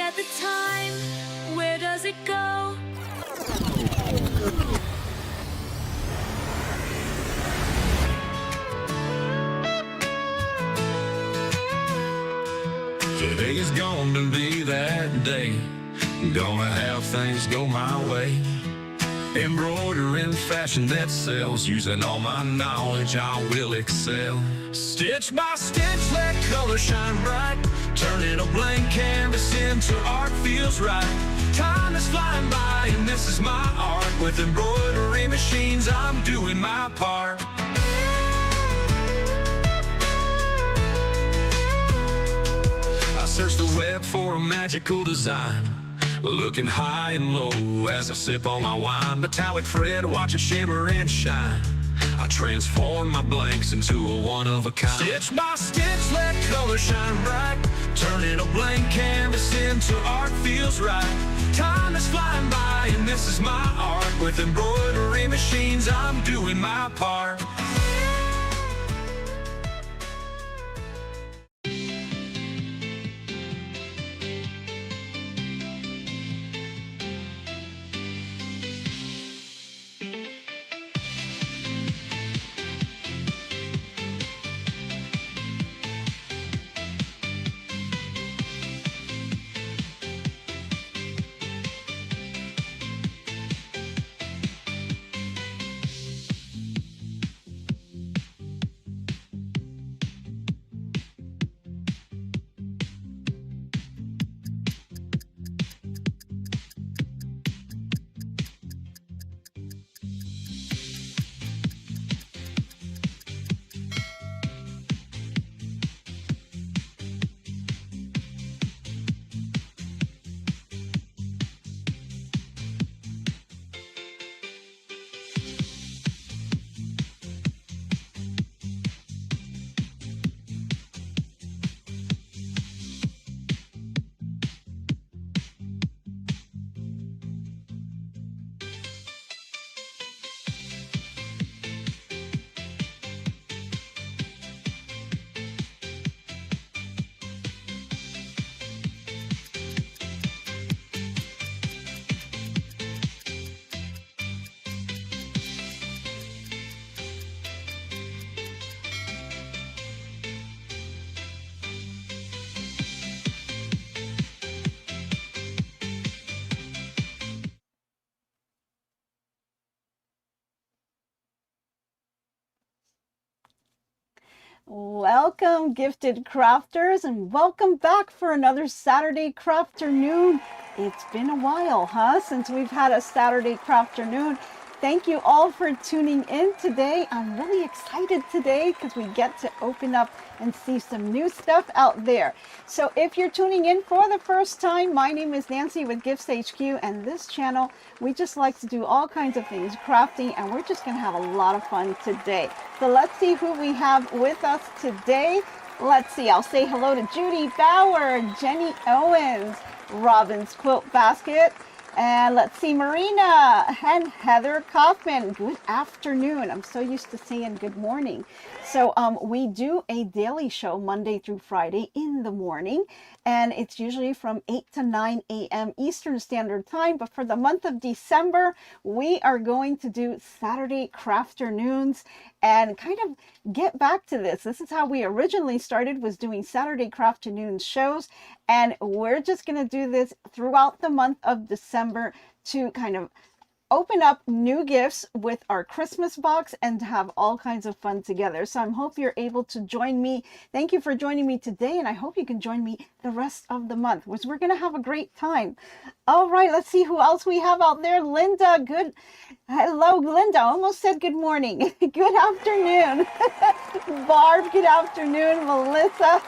at the time, where does it go? Today is gonna be that day. Gonna have things go my way. Embroidering fashion that sells. Using all my knowledge, I will excel. Stitch by stitch, let color shine bright. Turning a blank canvas into art feels right. Time is flying by and this is my art. With embroidery machines, I'm doing my part. I search the web for a magical design. Looking high and low as I sip on my wine. Metallic thread, watch it shimmer and shine. I transform my blanks into a one-of-a-kind. Stitch by stitch, let color shine bright. Turning a blank canvas into art feels right. Time is flying by and this is my art. With embroidery machines, I'm doing my part. Welcome, gifted crafters, and welcome back for another Saturday Crafternoon. It's been a while, since we've had a Saturday Crafternoon. Thank you all for tuning in today. I'm really excited today because we get to open up and see some new stuff out there. So if you're tuning in for the first time, my name is Nancy with GiftsHQ, and this channel, we just like to do all kinds of things crafting, and we're just going to have a lot of fun today. So let's see who we have with us today. Let's see, I'll say hello to Judy Bauer, Jenny Owens, Robin's Quilt Basket, and let's see, Marina and Heather Kaufman. Good afternoon. I'm so used to saying good morning. So we do a daily show Monday through Friday in the morning, and it's usually from 8 to 9 a.m. Eastern Standard Time. But for the month of December, we are going to do Saturday Crafternoons and kind of get back to this. This is how we originally started, was doing Saturday Crafternoon shows. And we're just going to do this throughout the month of December to kind of open up new gifts with our Christmas box and to have all kinds of fun together. So I hope you're able to join me. Thank you for joining me today, and I hope you can join me the rest of the month, which we're going to have a great time. All right, let's see who else we have out there. Linda, good. Hello, Linda. Almost said good morning. Good afternoon. Barb, good afternoon. Melissa,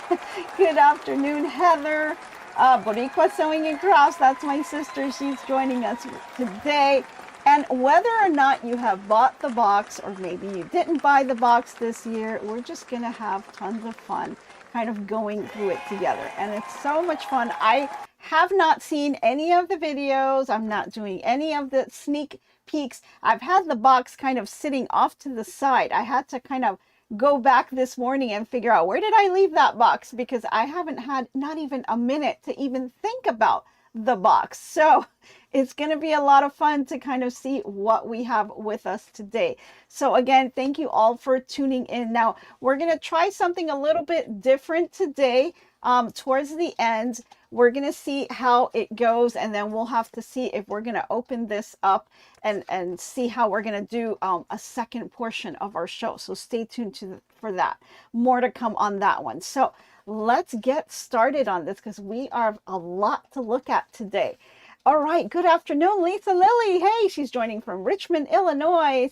good afternoon. Heather, Boricua Sewing and Crafts, that's my sister. She's joining us today. And whether or not you have bought the box, or maybe you didn't buy the box this year, we're just going to have tons of fun kind of going through it together. And it's so much fun. I have not seen any of the videos. I'm not doing any of the sneak peeks. I've had the box kind of sitting off to the side. I had to kind of go back this morning and figure out, where did I leave that box? Because I haven't had not even a minute to even think about the box. So it's going to be a lot of fun to kind of see what we have with us today. So again, thank you all for tuning in. Now we're going to try something a little bit different today. Towards the end, we're going to see how it goes, and then we'll have to see if we're going to open this up and see how we're going to do a second portion of our show. So stay tuned for that. More to come on that one. So let's get started on this, because we have a lot to look at today. All right, good afternoon, Lisa Lily. Hey, she's joining from Richmond, Illinois.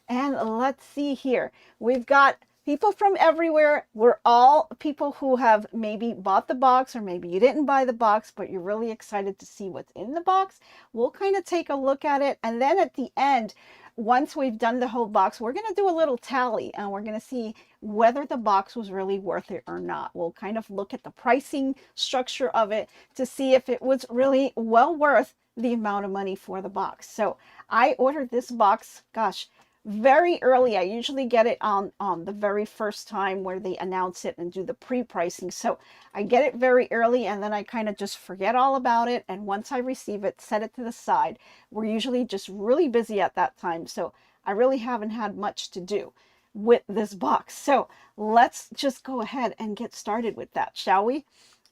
And let's see here. We've got people from everywhere. We're all people who have maybe bought the box, or maybe you didn't buy the box, but you're really excited to see what's in the box. We'll kind of take a look at it. And then at the end, once we've done the whole box, we're going to do a little tally, and we're going to see whether the box was really worth it or not. We'll kind of look at the pricing structure of it to see if it was really well worth the amount of money for the box. So I ordered this box, gosh, very early. I usually get it on the very first time where they announce it and do the pre-pricing. So I get it very early, and then I kind of just forget all about it. And once I receive it, set it to the side. We're usually just really busy at that time. So I really haven't had much to do with this box. So let's just go ahead and get started with that, shall we?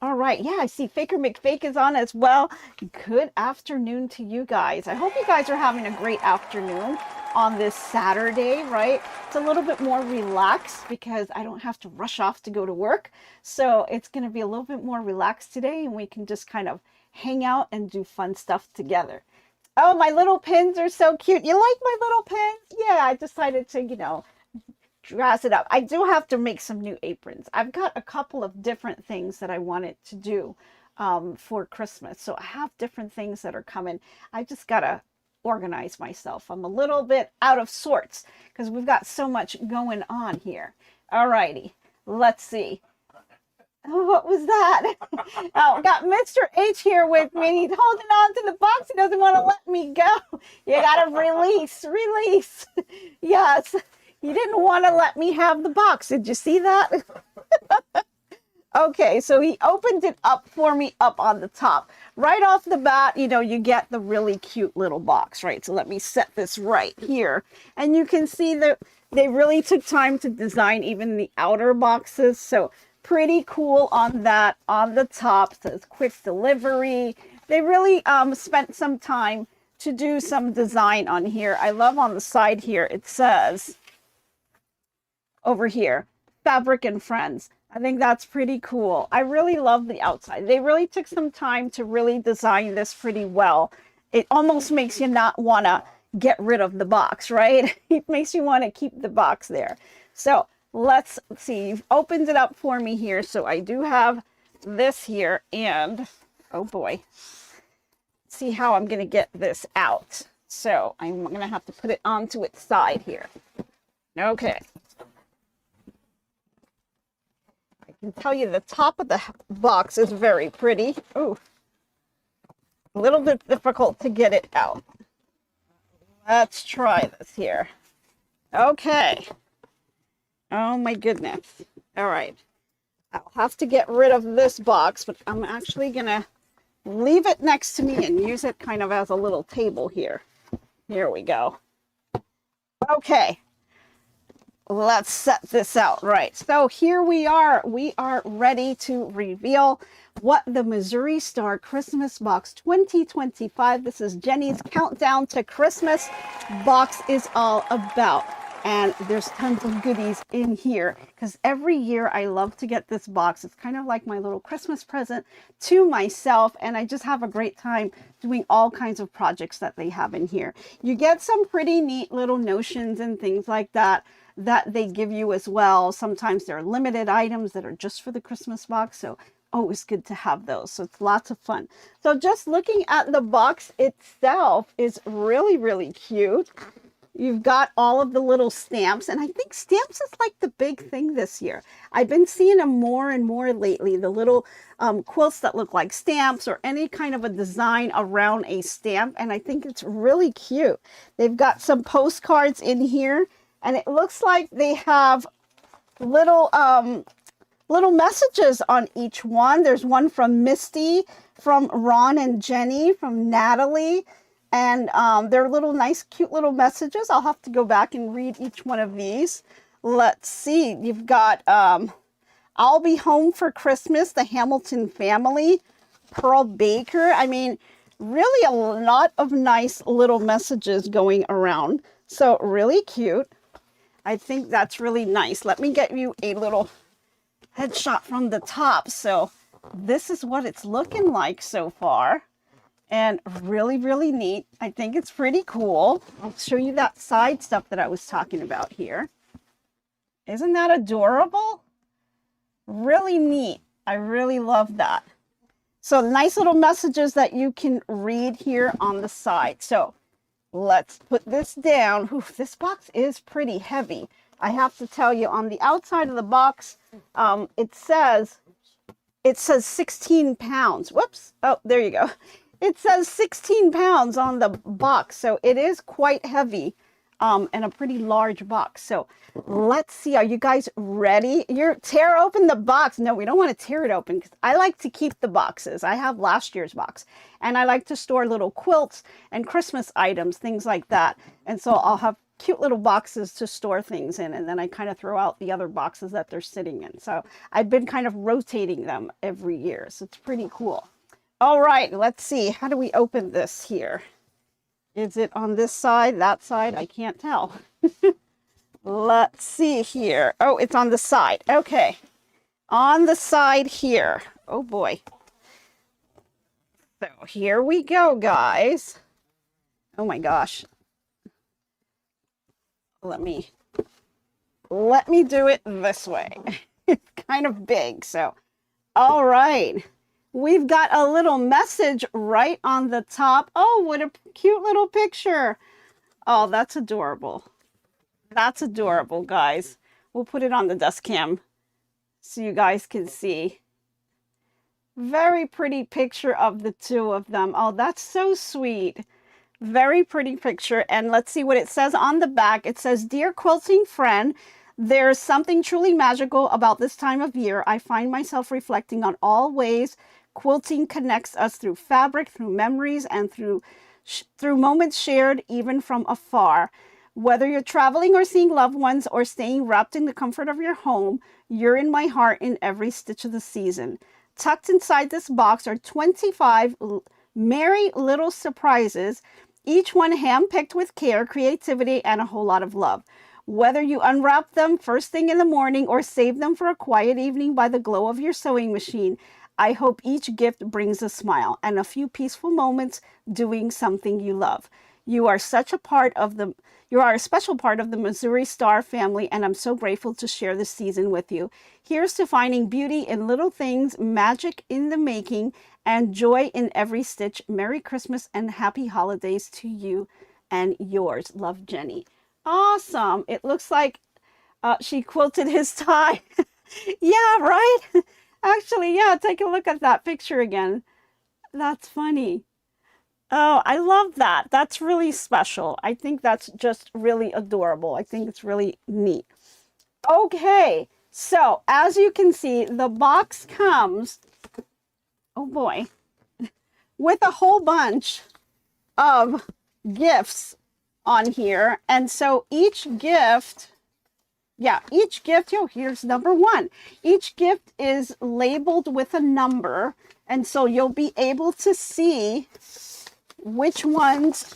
All right. Yeah, I see Faker McFake is on as well. Good afternoon to you guys. I hope you guys are having a great afternoon on this Saturday, right? It's a little bit more relaxed because I don't have to rush off to go to work. So it's going to be a little bit more relaxed today, and we can just kind of hang out and do fun stuff together. Oh, my little pins are so cute. You like my little pins? Yeah, I decided to, dress it up. I do have to make some new aprons. I've got a couple of different things that I wanted to do for Christmas. So I have different things that are coming. I just got to organize myself. I'm a little bit out of sorts because we've got so much going on here. All righty, let's see. Oh, what was that? Oh, got Mr. H here with me. He's holding on to the box. He doesn't want to let me go. You got to release. Yes. He didn't want to let me have the box. Did you see that? Okay, so he opened it up for me up on the top. Right off the bat, you get the really cute little box, right? So let me set this right here. And you can see that they really took time to design even the outer boxes. So pretty cool on that. On the top says quick delivery. They really spent some time to do some design on here. I love on the side here, it says over here, Fabric and Friends. I think that's pretty cool. I really love the outside. They really took some time to really design this pretty well. It almost makes you not want to get rid of the box, right? It makes you want to keep the box there. So let's see. You've opened it up for me here. So I do have this here, and oh boy, see how I'm going to get this out. So I'm going to have to put it onto its side here. Okay. I can tell you the top of the box is very pretty. Ooh, a little bit difficult to get it out. Let's try this here. Okay. Oh my goodness. All right. I'll have to get rid of this box, but I'm actually going to leave it next to me and use it kind of as a little table here. Here we go. Okay. Let's set this out. Right. So here we are. We are ready to reveal what the Missouri Star Christmas Box 2025, this is Jenny's Countdown to Christmas box, is all about. And there's tons of goodies in here because every year I love to get this box. It's kind of like my little Christmas present to myself, and I just have a great time doing all kinds of projects that they have in here. You get some pretty neat little notions and things like that they give you as well. Sometimes there are limited items that are just for the Christmas box, so always good to have those. So it's lots of fun. So just looking at the box itself is really, really cute. You've got all of the little stamps, and I think stamps is like the big thing this year. I've been seeing them more and more lately, the little quilts that look like stamps or any kind of a design around a stamp, and I think it's really cute. They've got some postcards in here, and it looks like they have little little messages on each one. There's one from Misty, from Ron and Jenny, from Natalie, and they're little nice, cute little messages. I'll have to go back and read each one of these. Let's see. You've got I'll Be Home for Christmas, the Hamilton family, Pearl Baker. I mean, really a lot of nice little messages going around. So really cute. I think that's really nice. Let me get you a little headshot from the top. So this is what it's looking like so far. And really, really neat. I think it's pretty cool. I'll show you that side stuff that I was talking about here. Isn't that adorable? Really neat. I really love that. So nice little messages that you can read here on the side. So let's put this down. Ooh, this box is pretty heavy. I have to tell you, on the outside of the box, it says 16 pounds. Whoops. Oh, there you go. It says 16 pounds on the box. So it is quite heavy, and a pretty large box. So let's see. Are you guys ready? Tear open the box. No, we don't want to tear it open because I like to keep the boxes. I have last year's box, and I like to store little quilts and Christmas items, things like that. And so I'll have cute little boxes to store things in, and then I kind of throw out the other boxes that they're sitting in. So I've been kind of rotating them every year. So it's pretty cool. All right, let's see. How do we open this here? Is it on this side, that side? I can't tell. Let's see here. Oh, it's on the side. Okay. On the side here. Oh boy. So here we go, guys. Oh my gosh. Let me do it this way. It's kind of big. So, all right. We've got a little message right on the top. Oh, what a cute little picture. Oh, that's adorable. That's adorable, guys. We'll put it on the dust cam so you guys can see. Very pretty picture of the two of them. Oh, that's so sweet. Very pretty picture. And let's see what it says on the back. It says, "Dear quilting friend, there's something truly magical about this time of year. I find myself reflecting on all ways quilting connects us through fabric, through memories, and through moments shared even from afar. Whether you're traveling or seeing loved ones or staying wrapped in the comfort of your home, you're in my heart in every stitch of the season." Tucked inside this box are 25 merry little surprises, each one handpicked with care, creativity, and a whole lot of love. Whether you unwrap them first thing in the morning or save them for a quiet evening by the glow of your sewing machine, I hope each gift brings a smile and a few peaceful moments doing something you love. You are a special part of the Missouri Star family, and I'm so grateful to share this season with you. Here's to finding beauty in little things, magic in the making, and joy in every stitch. Merry Christmas and happy holidays to you and yours. Love, Jenny. Awesome. It looks like she quilted his tie. Yeah, right? Actually, yeah, take a look at that picture again. That's funny. Oh, I love that. That's really special. I think that's just really adorable. I think it's really neat. Okay, so as you can see, the box comes, oh boy, with a whole bunch of gifts on here. And so each gift, here's number one. Each gift is labeled with a number. And so you'll be able to see which ones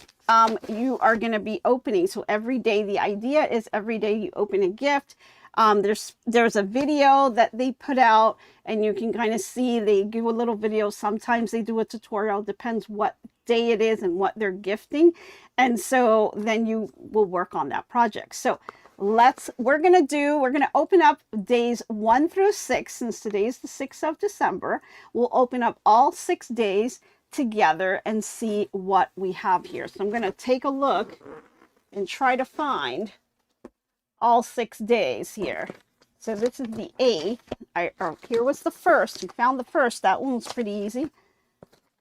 you are going to be opening. So every day, the idea is every day you open a gift. There's a video that they put out, and you can kind of see, they give a little video. Sometimes they do a tutorial, depends what day it is and what they're gifting. And so then you will work on that project. So we're going to open up days 1 through 6, since today is the 6th of December. We'll open up all 6 days together and see what we have here. So I'm going to take a look and try to find all 6 days here. So this is the 8th. Here was the 1st. We found the 1st. That one was pretty easy.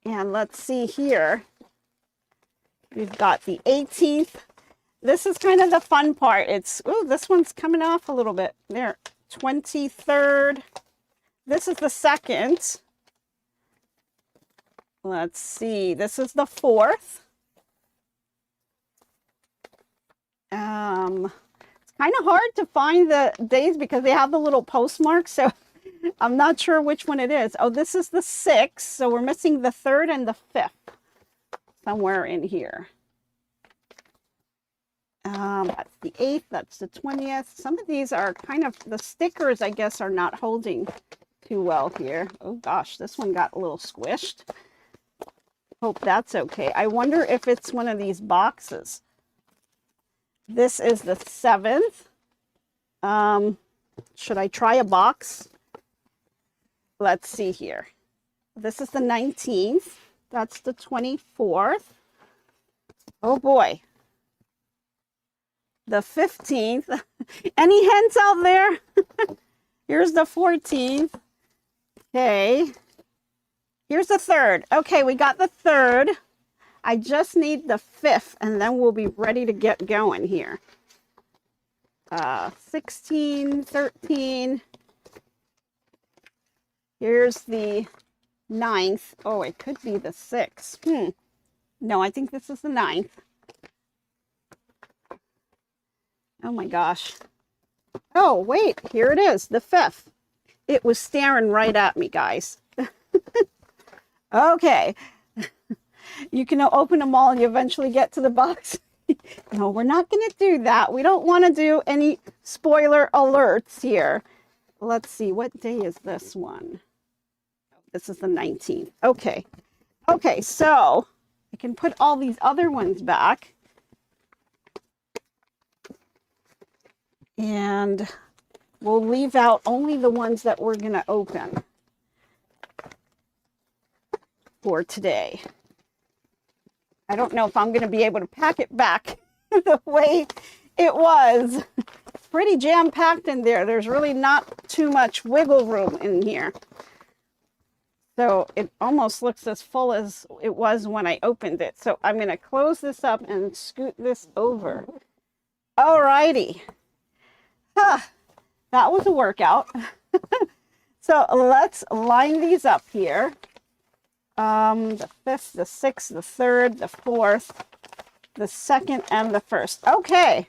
And let's see here. We've got the 18th. This is kind of the fun part. This one's coming off a little bit. There. 23rd. This is the 2nd. Let's see, this is the 4th. It's kind of hard to find the days because they have the little postmark, so I'm not sure which one it is. Oh, this is the 6th, so we're missing the 3rd and the 5th somewhere in here. That's the 8th, that's the 20th. Some of these are kind of, the stickers, I guess, are not holding too well here. Oh gosh, this one got a little squished. Hope that's okay. I wonder if it's one of these boxes. This is the 7th. Should I try a box? Let's see here. This is the 19th. That's the 24th. Oh boy. The 15th. Any hints out there? Here's the 14th. Okay. Here's the 3rd. Okay, we got the 3rd. I just need the 5th, and then we'll be ready to get going here. 16, 13. Here's the 9th. Oh, it could be the 6th. No, I think this is the 9th. Oh my gosh. Oh, wait, here it is, the 5th. It was staring right at me, guys. Okay. You can open them all and you eventually get to the box. No, we're not going to do that. We don't want to do any spoiler alerts here. Let's see, what day is this one? This is the 19th. Okay. Okay, so I can put all these other ones back. And we'll leave out only the ones that we're going to open for today. I don't know if I'm going to be able to pack it back the way it was. It's pretty jam-packed in there. There's really not too much wiggle room in here. So it almost looks as full as it was when I opened it. So I'm going to close this up and scoot this over. All righty. That was a workout. So let's line these up here. The 5th, the 6th, the 3rd, the 4th, the 2nd, and the 1st. Okay.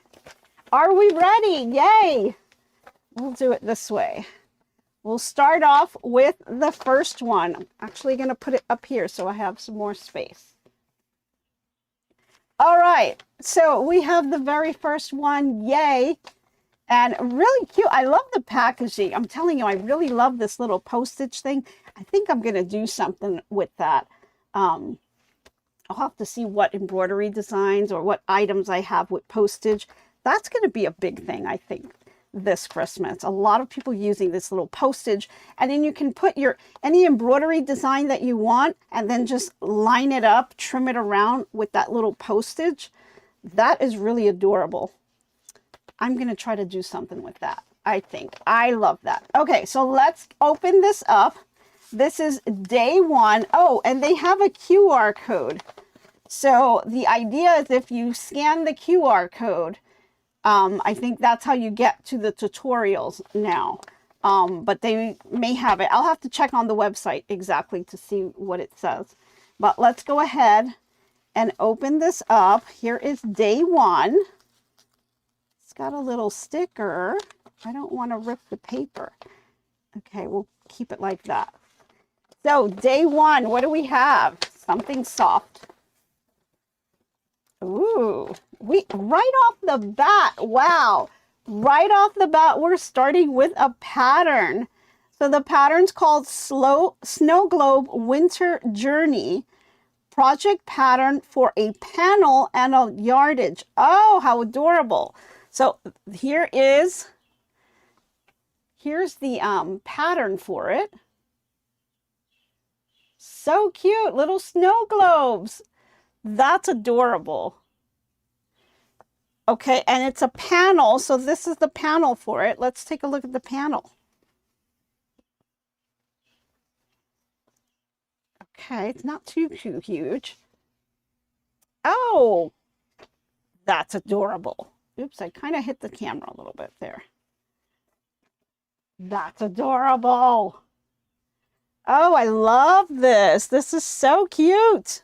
Are we ready? Yay. We'll do it this way. We'll start off with the first one. I'm actually going to put it up here so I have some more space. All right. So we have the very first one. Yay. And really cute. I love the packaging. I'm telling you, I really love this little postage thing. I think I'm going to do something with that. I'll have to see what embroidery designs or what items I have with postage. That's going to be a big thing, I think, this Christmas. A lot of people using this little postage. And then you can put your any embroidery design that you want and then just line it up, trim it around with that little postage. That is really adorable. I'm going to try to do something with that, I think. I love that. Okay, so let's open this up. This is day 1. Oh, and they have a QR code. So the idea is if you scan the QR code, I think that's how you get to the tutorials now. But they may have it. I'll have to check on the website exactly to see what it says. But let's go ahead and open this up. Here is day 1. Got a little sticker. I don't want to rip the paper. Okay, we'll keep it like that. So day 1, what do we have? Something soft. Ooh, right off the bat, wow. Right off the bat, we're starting with a pattern. So the pattern's called Snow Globe Winter Journey. Project pattern for a panel and a yardage. Oh, how adorable. So here's the pattern for it. So cute, little snow globes. That's adorable. Okay, and it's a panel, so this is the panel for it. Let's take a look at the panel. Okay, it's not too huge. Oh, that's adorable. Oops, I kind of hit the camera a little bit there. That's adorable. Oh, I love this. This is so cute.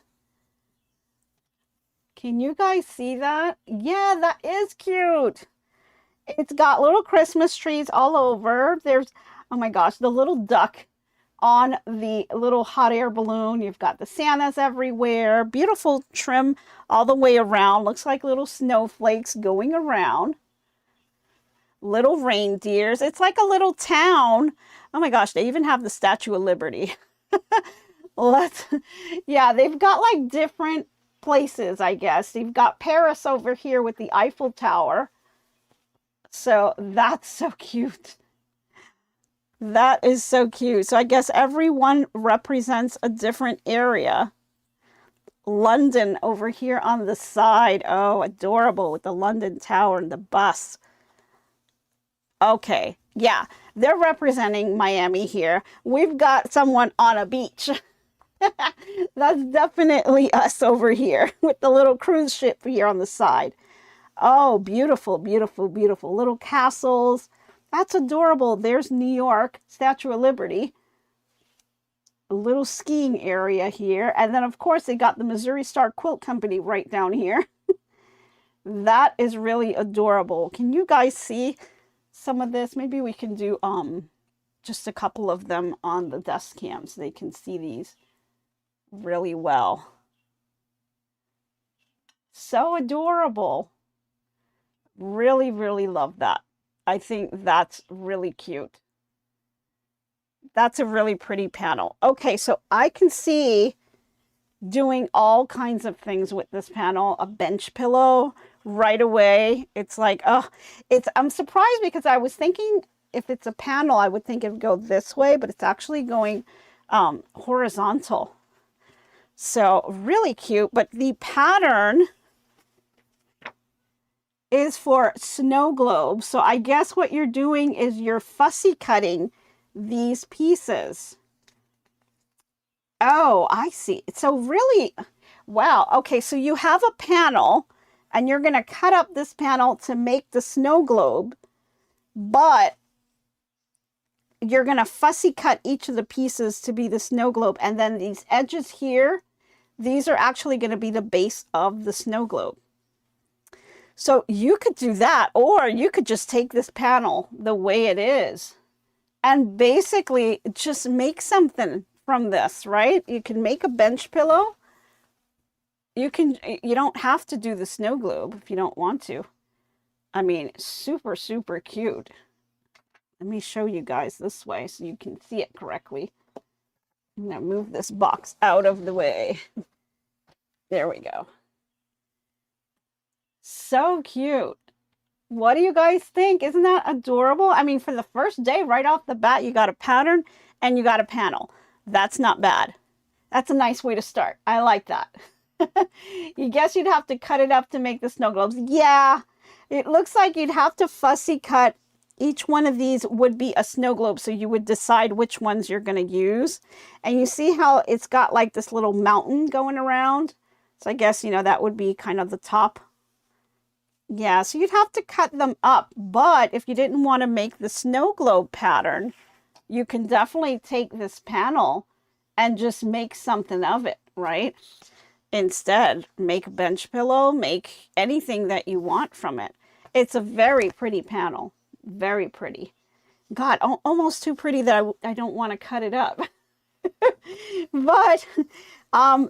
Can you guys see that? Yeah, that is cute. It's got little Christmas trees all over. There's, oh my gosh, the little duck on the little hot air balloon. You've got the Santas everywhere. Beautiful trim all the way around. Looks like little snowflakes going around. Little reindeers. It's like a little town. Oh my gosh, they even have the Statue of Liberty. Yeah, they've got like different places, I guess. You've got Paris over here with the Eiffel Tower. So that's so cute. That is so cute. So I guess everyone represents a different area. London over here on the side. Oh, adorable with the London Tower and the bus. Okay, yeah, they're representing Miami here. We've got someone on a beach. That's definitely us over here with the little cruise ship here on the side. Oh, beautiful, beautiful, beautiful. Little castles. That's adorable. There's New York, Statue of Liberty. A little skiing area here. And then, of course, they got the Missouri Star Quilt Company right down here. That is really adorable. Can you guys see some of this? Maybe we can do just a couple of them on the desk cam so they can see these really well. So adorable. Really, really love that. I think that's really cute. That's a really pretty panel. Okay, so I can see doing all kinds of things with this panel. A bench pillow right away. It's like, oh, I'm surprised because I was thinking if it's a panel, I would think it would go this way, but it's actually going horizontal. So really cute, but the pattern is for snow globes. So I guess what you're doing is you're fussy cutting these pieces. Oh, I see. So really, wow. Okay, so you have a panel and you're going to cut up this panel to make the snow globe, but you're going to fussy cut each of the pieces to be the snow globe. And then these edges here, these are actually going to be the base of the snow globe. So you could do that, or you could just take this panel the way it is and basically just make something from this, right? You can make a bench pillow. You don't have to do the snow globe if you don't want to. I mean, super, super cute. Let me show you guys this way so you can see it correctly. I'm going to move this box out of the way. There we go. So cute. What do you guys think? Isn't that adorable? I mean, for the first day, right off the bat, you got a pattern and you got a panel. That's not bad. That's a nice way to start. I like that. You guess you'd have to cut it up to make the snow globes. Yeah, it looks like you'd have to fussy cut. Each one of these would be a snow globe, so you would decide which ones you're going to use. And you see how it's got like this little mountain going around? So I guess, you know, that would be kind of the top. Yeah, so you'd have to cut them up. But if you didn't want to make the snow globe pattern, you can definitely take this panel and just make something of it, right? Instead, make a bench pillow, make anything that you want from it. It's a very pretty panel. Very pretty. God, almost too pretty that I don't want to cut it up. But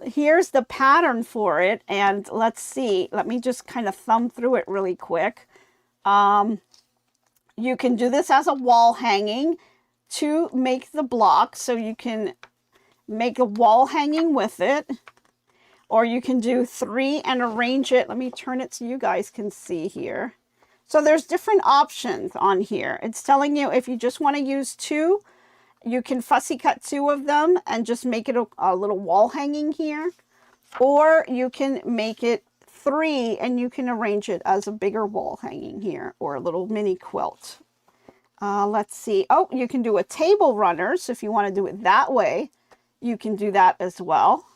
here's the pattern for it. And let's see. Let me just kind of thumb through it really quick. You can do this as a wall hanging to make the block. So you can make a wall hanging with it. Or you can do 3 and arrange it. Let me turn it so you guys can see here. So there's different options on here. It's telling you if you just want to use 2, you can fussy cut 2 of them and just make it a little wall hanging here. Or you can make it 3 and you can arrange it as a bigger wall hanging here or a little mini quilt. Let's see. Oh, you can do a table runner. So if you want to do it that way, you can do that as well.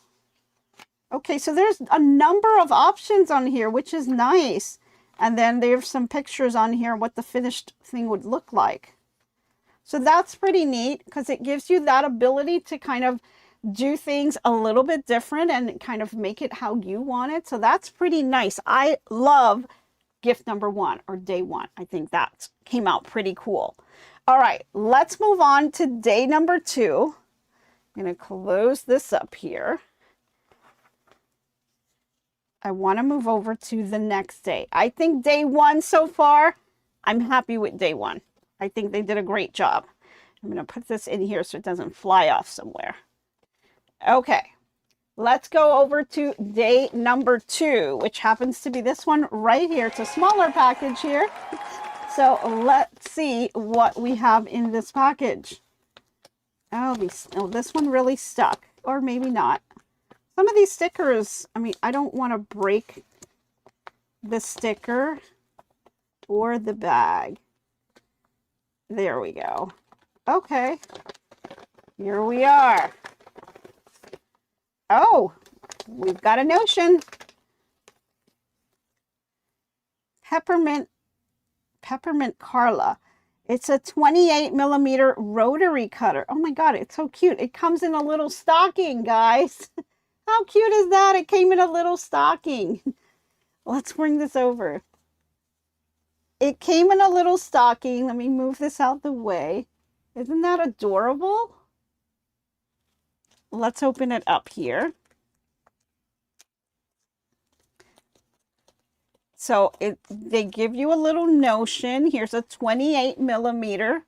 Okay, so there's a number of options on here, which is nice. And then there's some pictures on here what the finished thing would look like. So that's pretty neat because it gives you that ability to kind of do things a little bit different and kind of make it how you want it. So that's pretty nice. I love gift number 1 or day 1. I think that came out pretty cool. All right, let's move on to day number 2. I'm going to close this up here. I want to move over to the next day. I think day 1 so far, I'm happy with day 1. I think they did a great job. I'm going to put this in here so it doesn't fly off somewhere. Okay, let's go over to day number 2, which happens to be this one right here. It's a smaller package here. So let's see what we have in this package. Oh, this one really stuck, or maybe not. Some of these stickers, I mean, I don't want to break the sticker or the bag. There we go. Okay, here we are. Oh, we've got a notion. Peppermint Carla. It's a 28mm rotary cutter. Oh my God, it's so cute. It comes in a little stocking, guys. How cute is that? It came in a little stocking. Let's bring this over. It came in a little stocking. Let me move this out the way. Isn't that adorable? Let's open it up here. So they give you a little notion. Here's a 28mm.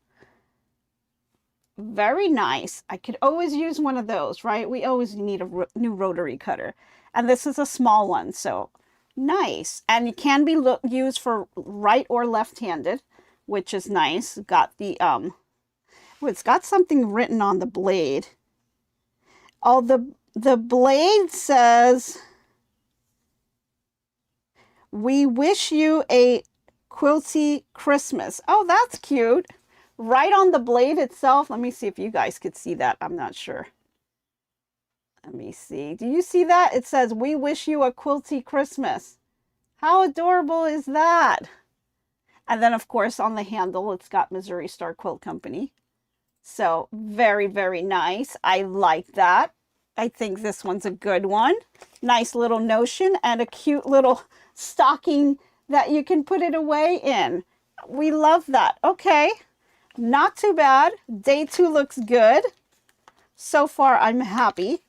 Very nice. I could always use one of those, right? We always need a new rotary cutter. And this is a small one, so nice. And it can be used for right or left-handed, which is nice. Got the it's got something written on the blade. Oh, the blade says, "We wish you a quilty Christmas." Oh, that's cute. Right on the blade itself. Let me see if you guys could see that. I'm not sure. Let me see. Do you see that? It says, "We wish you a quilty Christmas." How adorable is that? And then, of course, on the handle, it's got Missouri Star Quilt Company. So very, very nice. I like that. I think this one's a good one. Nice little notion and a cute little stocking that you can put it away in. We love that. Okay, not too bad. Day 2 looks good. So far, I'm happy.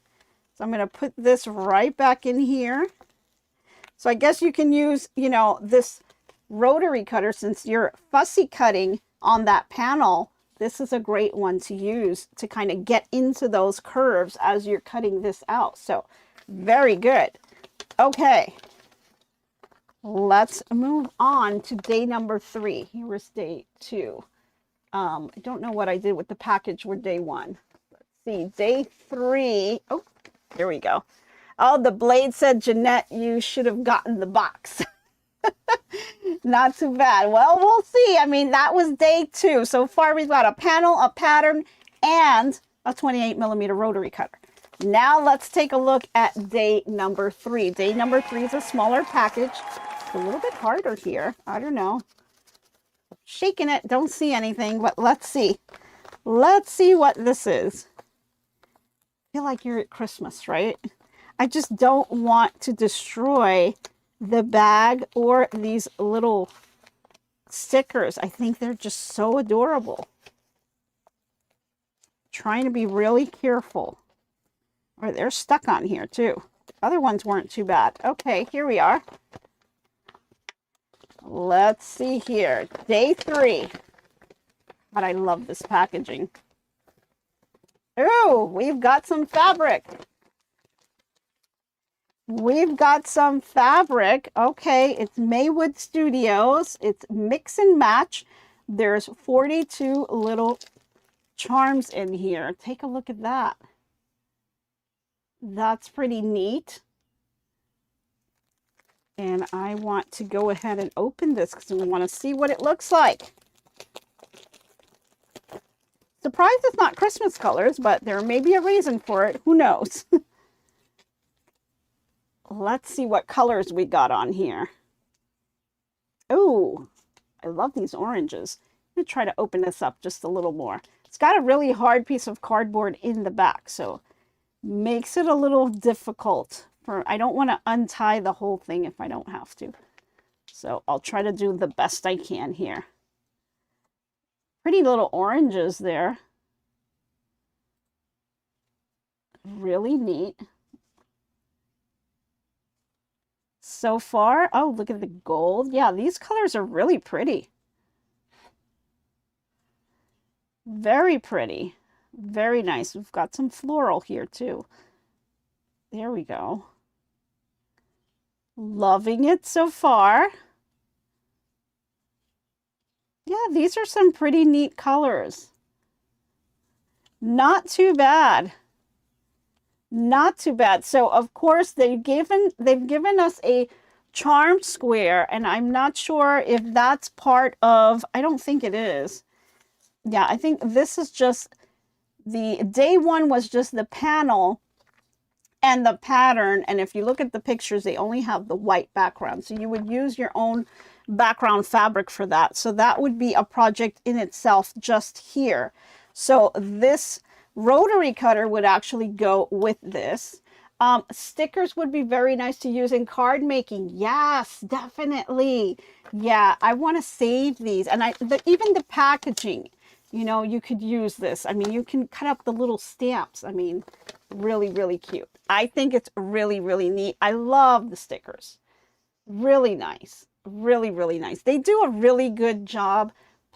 So I'm going to put this right back in here. So I guess you can use, you know, this rotary cutter since you're fussy cutting on that panel. This is a great one to use to kind of get into those curves as you're cutting this out. So very good. Okay, let's move on to day number 3. Here was day 2. I don't know what I did with the package for day 1. Let's see, day 3. Oh, here we go. Oh, the blade said, "Jeanette, you should have gotten the box." Not too bad. Well, we'll see. I mean, that was day 2. So far, we've got a panel, a pattern, and a 28mm rotary cutter. Now, let's take a look at day number 3. Day number 3 is a smaller package. It's a little bit harder here. I don't know. Shaking it. Don't see anything, but let's see. Let's see what this is. I feel like you're at Christmas, right? I just don't want to destroy the bag or these little stickers. I think they're just so adorable. Trying to be really careful. Or they're stuck on here too. Other ones weren't too bad. Okay, here we are. Let's see here. Day 3. But I love this packaging. Oh, we've got some fabric. We've got some fabric. Okay, it's Maywood Studios. It's mix and match. There's 42 little charms in here. Take a look at that. That's pretty neat. And I want to go ahead and open this because I want to see what it looks like. Surprised it's not Christmas colors, but there may be a reason for it. Who knows? Let's see what colors we got on here. Oh, I love these oranges. going to try to open this up just a little more. It's got a really hard piece of cardboard in the back, so makes it a little difficult. I don't want to untie the whole thing if I don't have to. So I'll try to do the best I can here. Pretty little oranges there. Really neat. So far, oh, look at the gold. Yeah, these colors are really pretty. Very pretty. Very nice. We've got some floral here too. There we go. Loving it so far. Yeah, these are some pretty neat colors. Not too bad. Not too bad. So of course they've given us a charm square, and I'm not sure if that's part of, I don't think it is. Yeah, I think this is just the day one was just the panel and the pattern, and if you look at the pictures, they only have the white background. So you would use your own background fabric for that. So that would be a project in itself just here. So this rotary cutter would actually go with this. Stickers would be very nice to use in card making. Yes, definitely. Yeah, I want to save these. And even the packaging, you know, you could use this. I mean, you can cut up the little stamps. I mean, really, really cute. I think it's really, really neat. I love the stickers. Really nice. Really, really nice. They do a really good job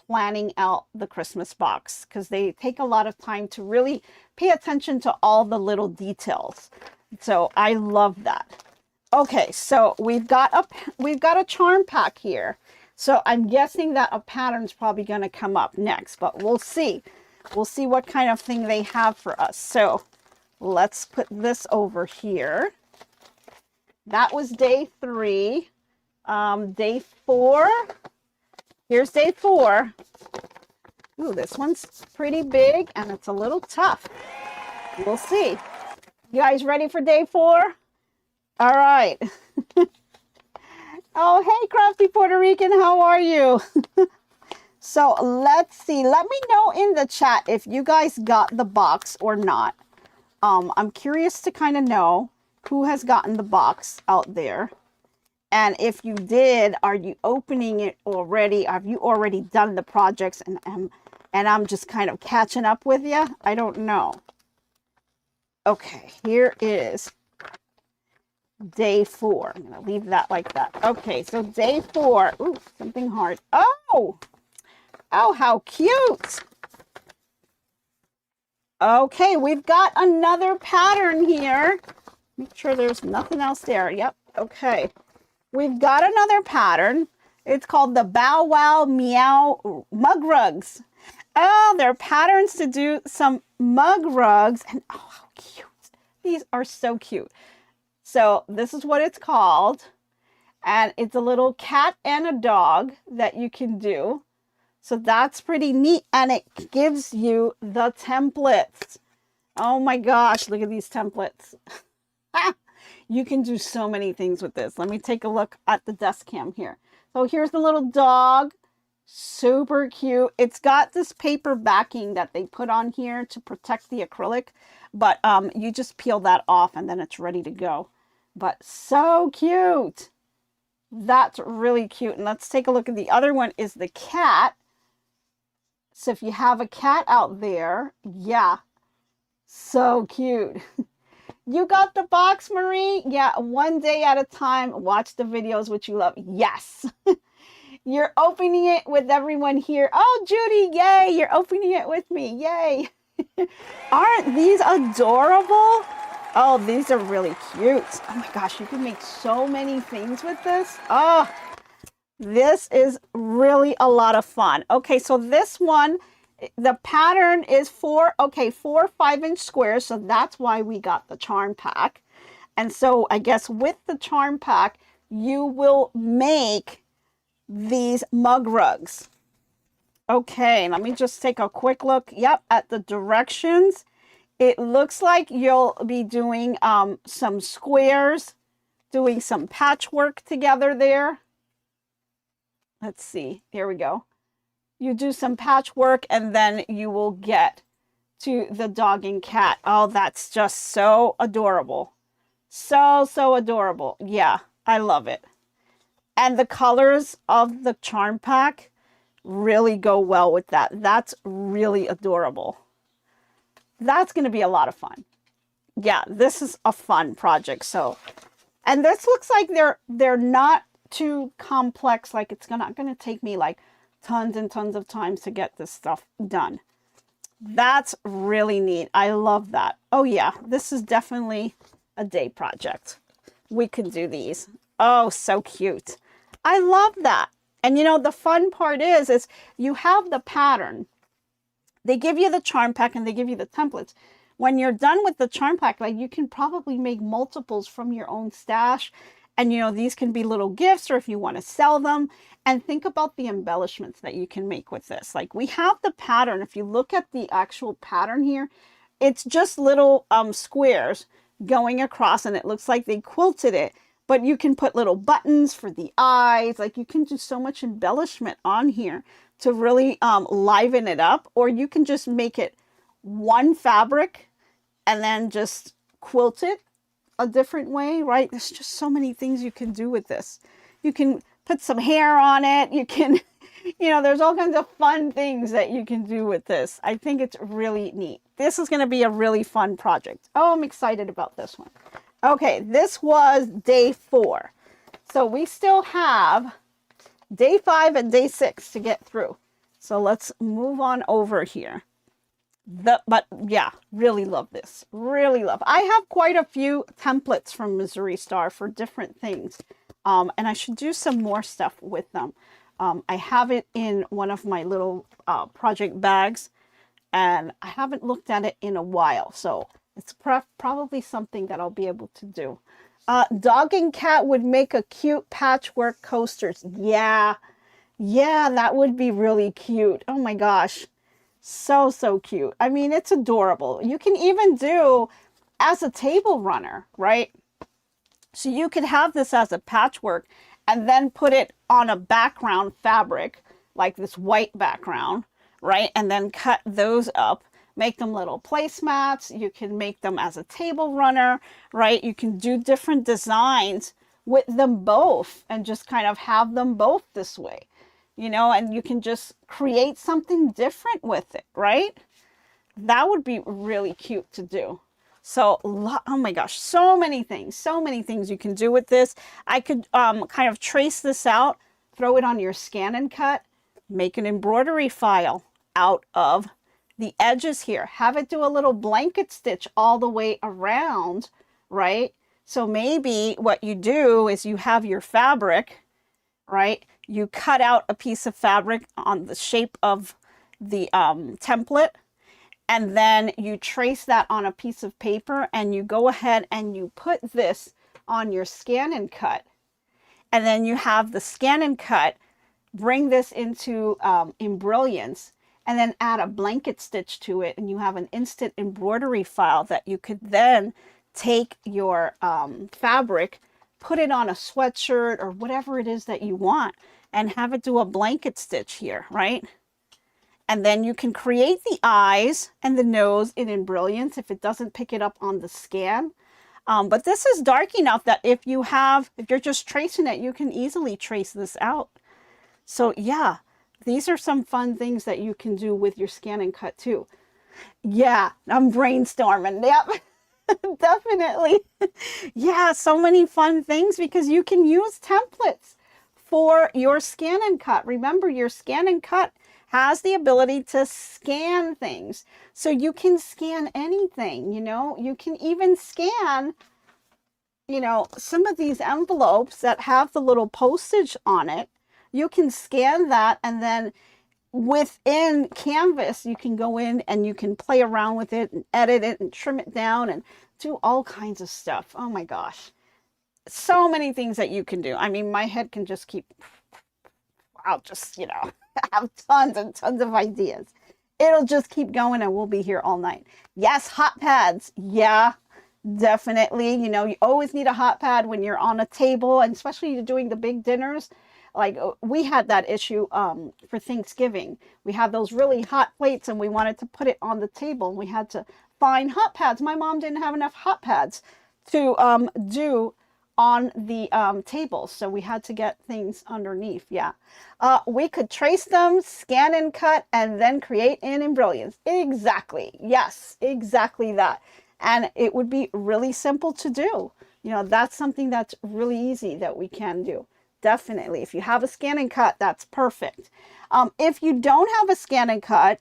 planning out the Christmas box because they take a lot of time to really pay attention to all the little details. So I love that. Okay, so we've got a charm pack here. So I'm guessing that a pattern's probably going to come up next, but we'll see. We'll see what kind of thing they have for us. So let's put this over here. That was day 3. Day 4. Here's day 4. Ooh, this one's pretty big and it's a little tough. We'll see. You guys ready for day 4? All right. Oh, hey, Crafty Puerto Rican, how are you? So let's see. Let me know in the chat if you guys got the box or not. I'm curious to kind of know who has gotten the box out there. And if you did, are you opening it already? Have you already done the projects and I'm just kind of catching up with you? I don't know. Okay, here is day 4. I'm going to leave that like that. Okay, so day 4. Ooh, something hard. Oh, how cute. Okay, we've got another pattern here. Make sure there's nothing else there. Yep, okay. We've got another pattern. It's called the Bow Wow Meow Mug Rugs. Oh, they're patterns to do some mug rugs. And oh, how cute. These are so cute. So this is what it's called. And it's a little cat and a dog that you can do. So that's pretty neat. And it gives you the templates. Oh my gosh, look at these templates. You can do so many things with this. Let me take a look at the desk cam here. So here's the little dog. Super cute. It's got this paper backing that they put on here to protect the acrylic. But you just peel that off and then it's ready to go. But so cute. That's really cute. And let's take a look at the other one is the cat. So if you have a cat out there, yeah, so cute. You got the box, Marie? Yeah, one day at a time. Watch the videos which you love. Yes. You're opening it with everyone here. Oh, Judy, yay. You're opening it with me. Yay. Aren't these adorable? Oh, these are really cute. Oh my gosh, you can make so many things with this. Oh, this is really a lot of fun. Okay, so this one, the pattern is 4 5-inch squares. So that's why we got the charm pack. And so I guess with the charm pack, you will make these mug rugs. Okay, let me just take a quick look. Yep, at the directions. It looks like you'll be doing some squares, doing some patchwork together there. Let's see. Here we go. you do some patchwork, and then you will get to the dog and cat. Oh, that's just so adorable. So, so adorable. Yeah, I love it. And the colors of the charm pack really go well with that. That's really adorable. That's going to be a lot of fun. Yeah, this is a fun project. So, and this looks like they're not too complex. Like it's not going to take me like tons and tons of times to get this stuff done. That's really neat. I love that. Oh yeah, this is definitely a day project. We could do these. Oh, so cute. I love that. And you know, the fun part is you have the pattern. They give you the charm pack and they give you the templates. When you're done with the charm pack, like you can probably make multiples from your own stash. And you know, these can be little gifts or if you want to sell them. And think about the embellishments that you can make with this. Like we have the pattern. If you look at the actual pattern here, it's just little squares going across and it looks like they quilted it. But you can put little buttons for the eyes. Like you can do so much embellishment on here to really liven it up. Or you can just make it one fabric and then just quilt it a different way, right? There's just so many things you can do with this. You can put some hair on it. You can, you know, there's all kinds of fun things that you can do with this. I think it's really neat. This is going to be a really fun project. Oh, I'm excited about this one. Okay, this was day 4. So we still have day 5 and day 6 to get through. So let's move on over here. But yeah, really love this. Really love. I have quite a few templates from Missouri Star for different things. And I should do some more stuff with them. I have it in one of my little project bags. And I haven't looked at it in a while. So it's probably something that I'll be able to do. Dog and cat would make a cute patchwork coasters. Yeah. Yeah, that would be really cute. Oh my gosh. So, so cute. I mean, it's adorable. You can even do as a table runner, right? So you could have this as a patchwork and then put it on a background fabric, like this white background, right? And then cut those up, make them little placemats. You can make them as a table runner, right? You can do different designs with them both and just kind of have them both this way. You know, and you can just create something different with it, right? That would be really cute to do. So, oh my gosh, so many things you can do with this. I could kind of trace this out, throw it on your ScanNCut, make an embroidery file out of the edges here. Have it do a little blanket stitch all the way around, right? So maybe what you do is you have your fabric, right? You cut out a piece of fabric on the shape of the template, and then you trace that on a piece of paper, and you go ahead and you put this on your ScanNCut. And then you have the ScanNCut bring this into Embrilliance, and then add a blanket stitch to it, and you have an instant embroidery file that you could then take your fabric, put it on a sweatshirt or whatever it is that you want, and have it do a blanket stitch here, right? And then you can create the eyes and the nose in Embrilliance if it doesn't pick it up on the scan. But this is dark enough that if you're just tracing it, you can easily trace this out. So yeah, these are some fun things that you can do with your ScanNCut too. Yeah, I'm brainstorming. Yep. Definitely. Yeah, so many fun things because you can use templates for your ScanNCut. Remember, your ScanNCut has the ability to scan things. So you can scan anything, you know. You can even scan, you know, some of these envelopes that have the little postage on it. You can scan that, and then within Canvas, you can go in and you can play around with it and edit it and trim it down and do all kinds of stuff. Oh my gosh. So many things that you can do. I mean, my head can just keep, I'll just, you know, have tons and tons of ideas. It'll just keep going and we'll be here all night. Yes, hot pads. Yeah, definitely. You know, you always need a hot pad when you're on a table, and especially you're doing the big dinners. Like we had that issue for Thanksgiving. We had those really hot plates and we wanted to put it on the table and we had to find hot pads. My mom didn't have enough hot pads to do on the table, so we had to get things underneath. Yeah, we could trace them, scan and cut, and then create in brilliance. Exactly. Yes, exactly that. And it would be really simple to do. You know, that's something that's really easy that we can do. Definitely. If you have a ScanNCut, that's perfect. If you don't have a ScanNCut,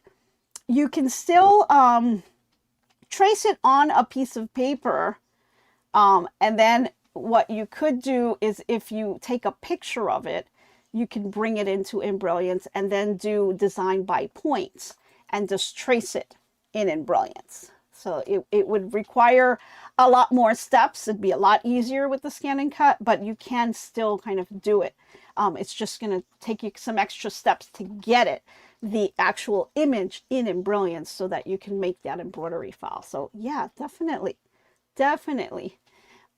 you can still trace it on a piece of paper. And then what you could do is if you take a picture of it, you can bring it into Embrilliance and then do design by points and just trace it in Embrilliance. So it would require a lot more steps. It'd be a lot easier with the ScanNCut, but you can still kind of do it. It's just going to take you some extra steps to get it, the actual image in Embrilliance so that you can make that embroidery file. So yeah, definitely. Definitely.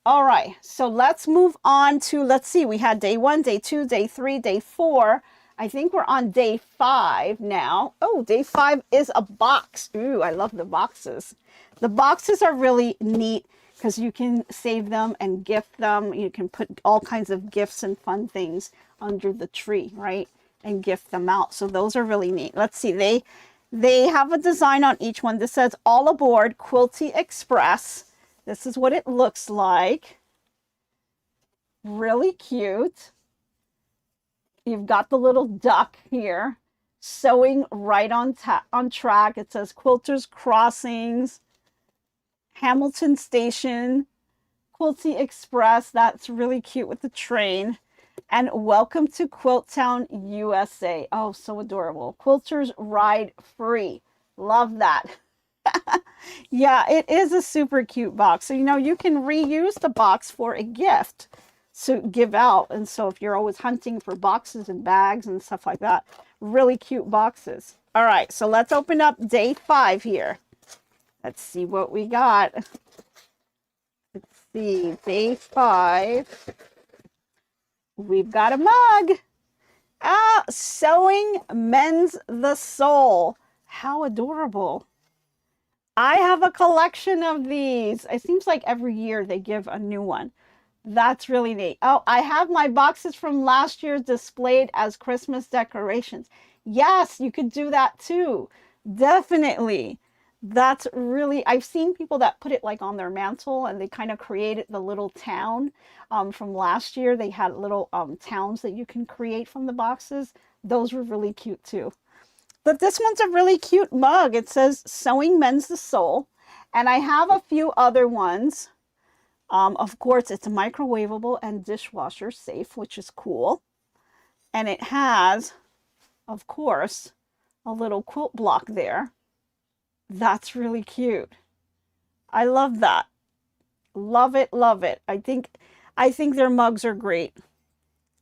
All right, so let's move on to, let's see, we had day 1, day 2, day 3, day 4. I think we're on day 5 now. Oh, day 5 is a box. Ooh, I love the boxes. The boxes are really neat because you can save them and gift them. You can put all kinds of gifts and fun things under the tree, right? And gift them out. So those are really neat. Let's see, they have a design on each one. This says, all aboard Quilty Express. This is what it looks like. Really cute. You've got the little duck here, sewing right on track. It says Quilters Crossings, Hamilton Station, Quilty Express. That's really cute with the train. And welcome to Quilt Town, USA. Oh, so adorable. Quilters ride free. Love that. Yeah, it is a super cute box. So, you know, you can reuse the box for a gift to give out. And so if you're always hunting for boxes and bags and stuff like that, really cute boxes. All right, so let's open up day 5 here. Let's see what we got. Let's see, day 5. We've got a mug. Ah, Sewing Mends the Soul. How adorable. I have a collection of these. It seems like every year they give a new one. That's really neat. Oh, I have my boxes from last year displayed as Christmas decorations. Yes, you could do that too. Definitely. That's really, I've seen people that put it like on their mantle and they kind of created the little town from last year. They had little towns that you can create from the boxes. Those were really cute too. But this one's a really cute mug. It says Sewing Mends the Soul. And I have a few other ones. Of course, it's microwavable and dishwasher safe, which is cool. And it has, of course, a little quilt block there. That's really cute. I love that. Love it, love it. I think their mugs are great.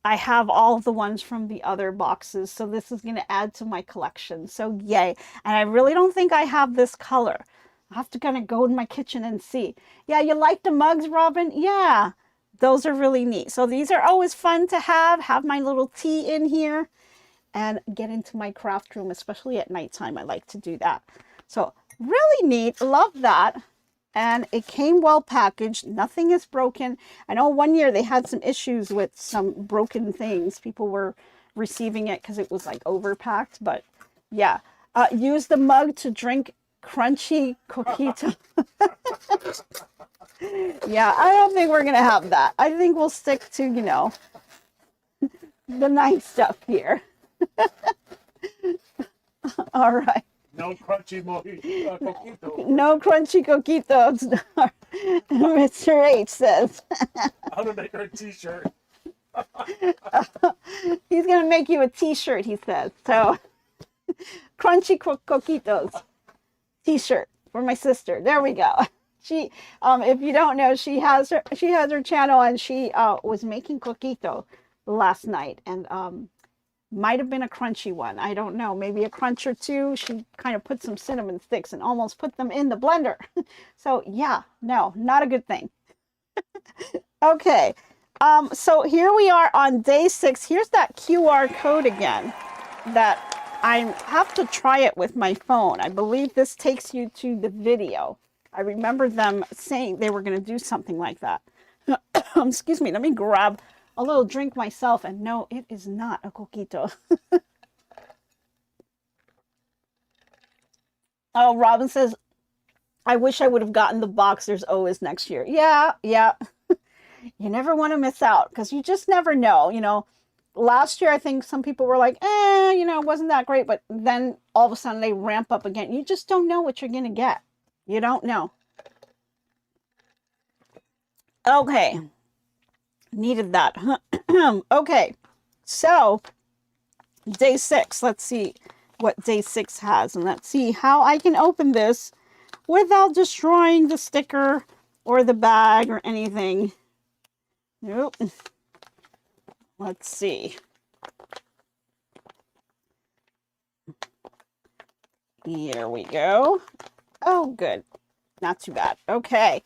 I have all of the ones from the other boxes, so this is going to add to my collection. So yay. And I really don't think I have this color. I'll have to kind of go in my kitchen and see. Yeah, you like the mugs, Robin? Yeah, those are really neat. So these are always fun to have my little tea in here and get into my craft room, especially at nighttime. I like to do that. So really neat. Love that. And it came well packaged. Nothing is broken. I know one year they had some issues with some broken things. People were receiving it because it was like overpacked. But yeah, use the mug to drink crunchy coquito. Yeah, I don't think we're going to have that. I think we'll stick to, you know, the nice stuff here. All right. No crunchy coquito. No crunchy coquitos. Mr. H says. I'm gonna make her a t-shirt. He's gonna make you a t-shirt, he says. So crunchy coquitos t-shirt for my sister. There we go. She if you don't know, she has her channel and she was making coquito last night and might have been a crunchy one. I don't know. Maybe a crunch or two. She kind of put some cinnamon sticks and almost put them in the blender. So yeah, no, not a good thing. Okay. So here we are on day 6. Here's that QR code again that I have to try it with my phone. I believe this takes you to the video. I remember them saying they were going to do something like that. Excuse me, let me grab a little drink myself. And no, it is not a coquito. Oh, Robin says, I wish I would have gotten the box. There's always next year. Yeah, yeah. You never want to miss out because you just never know. You know, last year, I think some people were like, you know, it wasn't that great. But then all of a sudden they ramp up again. You just don't know what you're going to get. You don't know. Okay. Needed that. Okay. So day 6. Let's see what day 6 has. And let's see how I can open this without destroying the sticker or the bag or anything. Nope. Let's see. Here we go. Oh, good. Not too bad. Okay.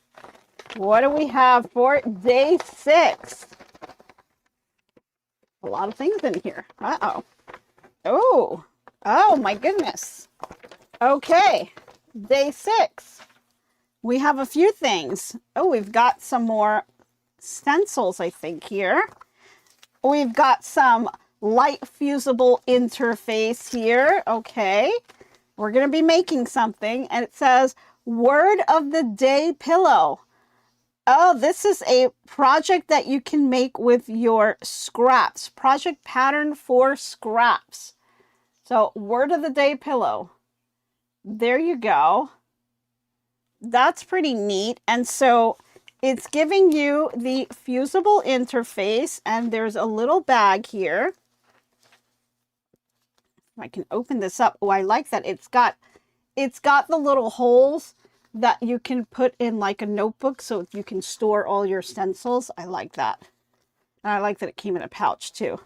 What do we have for day 6? A lot of things in here. Uh-oh. Oh. Oh, my goodness. Okay. Day 6. We have a few things. Oh, we've got some more stencils, I think, here. We've got some light fusible interface here. Okay. We're going to be making something, and it says word of the day pillow. Oh, this is a project that you can make with your scraps. Project pattern for scraps. So, word of the day pillow. There you go. That's pretty neat. And so it's giving you the fusible interface, and there's a little bag here. I can open this up. Oh, I like that. It's got the little holes that you can put in like a notebook so you can store all your stencils. I like that. And I like that it came in a pouch too.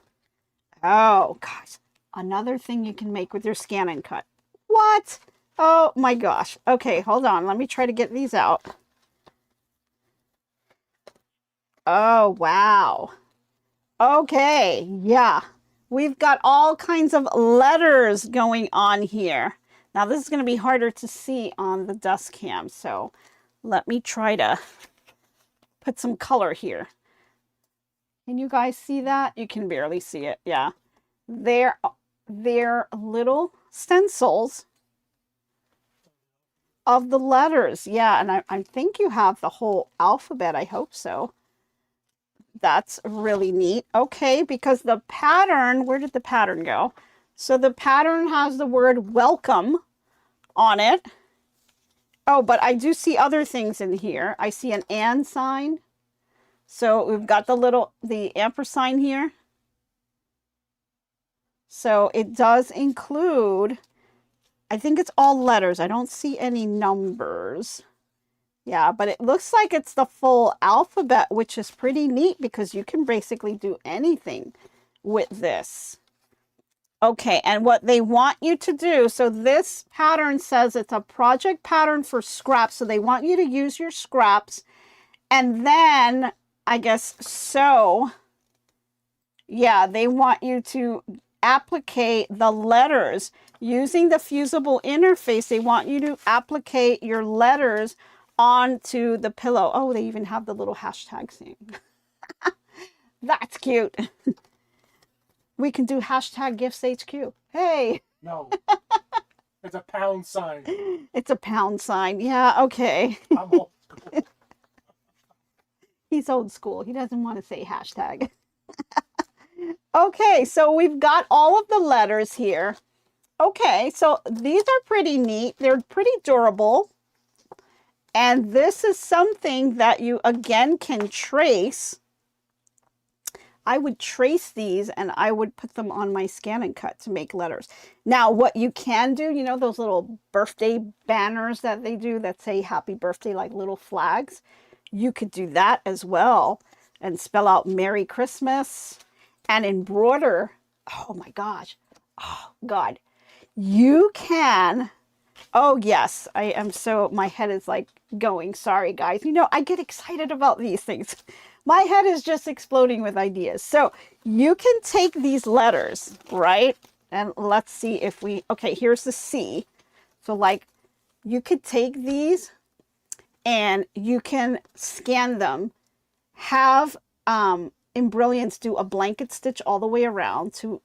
Oh, gosh. Another thing you can make with your ScanNCut. What? Oh my gosh. Okay, hold on. Let me try to get these out. Oh, wow. Okay, yeah. We've got all kinds of letters going on here. Now, this is going to be harder to see on the dust cam, so let me try to put some color here. Can you guys see that? You can barely see it, yeah. They're little stencils of the letters, yeah, and I think you have the whole alphabet. I hope so. That's really neat. Okay, because the pattern, where did the pattern go? So the pattern has the word welcome on it. Oh, but I do see other things in here. I see an and sign. So we've got the ampersand here. So it does include, I think it's all letters. I don't see any numbers. Yeah, but it looks like it's the full alphabet, which is pretty neat because you can basically do anything with this. Okay, and what they want you to do, so this pattern says it's a project pattern for scraps. So they want you to use your scraps and then, I guess, sew. Yeah, they want you to applique the letters using the fusible interface. They want you to applique your letters onto the pillow. Oh, they even have the little hashtag thing. That's cute. We can do hashtag GiftsHQ. Hey. No. It's a pound sign. It's a pound sign. Yeah, okay. I'm old school. He's old school. He doesn't want to say hashtag. Okay, so we've got all of the letters here. Okay, so these are pretty neat. They're pretty durable. And this is something that you, again, can trace. I would trace these and I would put them on my ScanNCut to make letters. Now, what you can do, you know, those little birthday banners that they do that say happy birthday, like little flags. You could do that as well and spell out Merry Christmas and embroider. Oh my gosh. Oh God. You can. Oh yes, I am so, my head is like going, sorry guys. You know, I get excited about these things. My head is just exploding with ideas. So you can take these letters, right? And let's see if we, okay, here's the C. So like you could take these and you can scan them, have Embrilliance do a blanket stitch all the way around to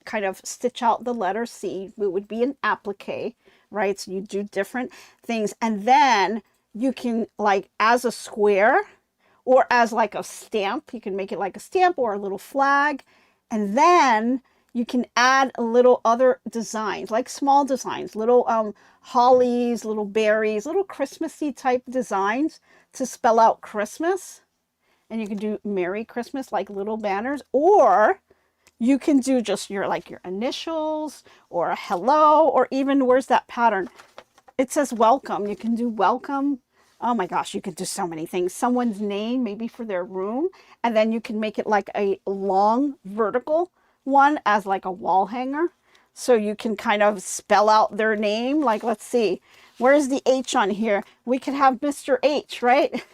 kind of stitch out the letter C. It would be an applique, right? So you do different things. And then you can, like, as a square or as like a stamp, you can make it like a stamp or a little flag. And then you can add a little other designs, like small designs, little hollies, little berries, little Christmassy type designs to spell out Christmas. And you can do Merry Christmas, like little banners, or you can do just your, like your initials or a hello, or even, where's that pattern? It says welcome. You can do welcome. Oh my gosh, you can do so many things. Someone's name, maybe for their room. And then you can make it like a long vertical one as like a wall hanger. So you can kind of spell out their name. Like, let's see, where's the H on here? We could have Mr. H, right?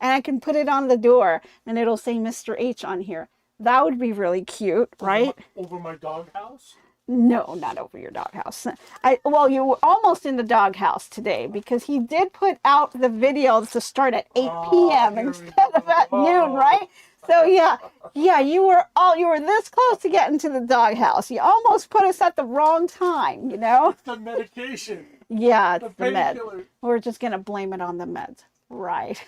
And I can put it on the door and it'll say Mr. H on here. That would be really cute, right? Over my doghouse? No, not over your doghouse. Well, you were almost in the doghouse today because he did put out the video to start at 8 p.m. instead of at noon, right? So yeah, you were this close to getting to the doghouse. You almost put us at the wrong time, you know? The medication. Yeah, it's the med. painkiller. We're just gonna blame it on the meds, right?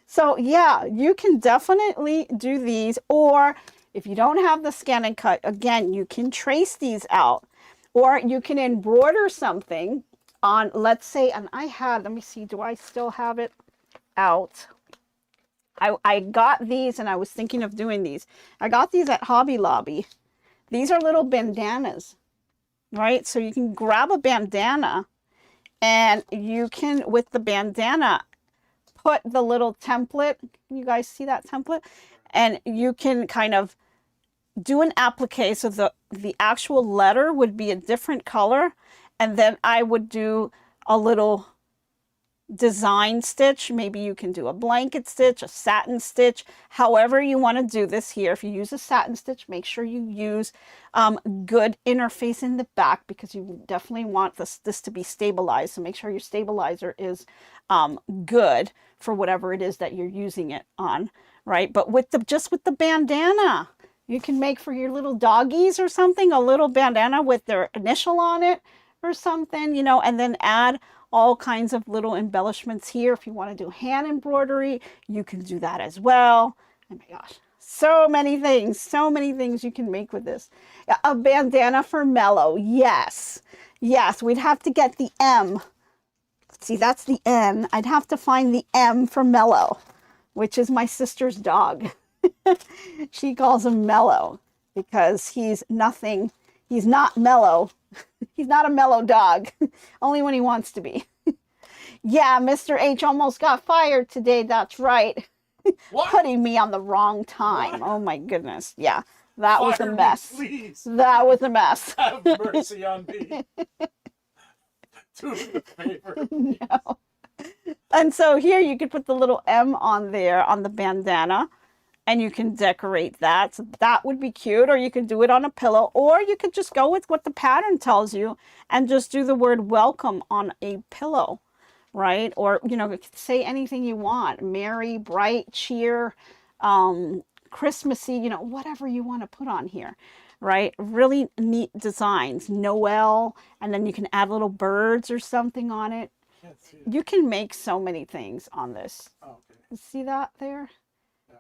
So yeah, you can definitely do these, or if you don't have the ScanNCut, again, you can trace these out, or you can embroider something on, let's say, and let me see, do I still have it out? I got these and I was thinking of doing these. I got these at Hobby Lobby. These are little bandanas, right? So you can grab a bandana and you can, with the bandana, put the little template. Can you guys see that template? And you can kind of do an applique. So the actual letter would be a different color. And then I would do a little design stitch. Maybe you can do a blanket stitch, a satin stitch, however you want to do this here. If you use a satin stitch, make sure you use good interface in the back, because you definitely want this to be stabilized. So make sure your stabilizer is good for whatever it is that you're using it on, right? But with the bandana, you can make for your little doggies or something, a little bandana with their initial on it or something, you know, and then add all kinds of little embellishments here. If you want to do hand embroidery, you can do that as well. Oh my gosh, so many things you can make with this. A bandana for Mellow. Yes, we'd have to get the M. See, that's the N. I'd have to find the M for Mellow, which is my sister's dog. She calls him Mellow because he's not mellow. He's not a mellow dog, only when he wants to be. Yeah, Mr. H almost got fired today. That's right. Putting me on the wrong time. What? Oh my goodness. Yeah, that was a mess. Please. That was a mess. Have mercy on me. Do me a favor. No. And so here you could put the little M on there on the bandana, and you can decorate that. So that would be cute. Or you could do it on a pillow, or you could just go with what the pattern tells you and just do the word welcome on a pillow, right? Or, you know, say anything you want. Merry, bright, cheer, Christmassy, you know, whatever you want to put on here, right? Really neat designs. Noel, and then you can add little birds or something on it. You can make so many things on this. Oh, okay. You see that there?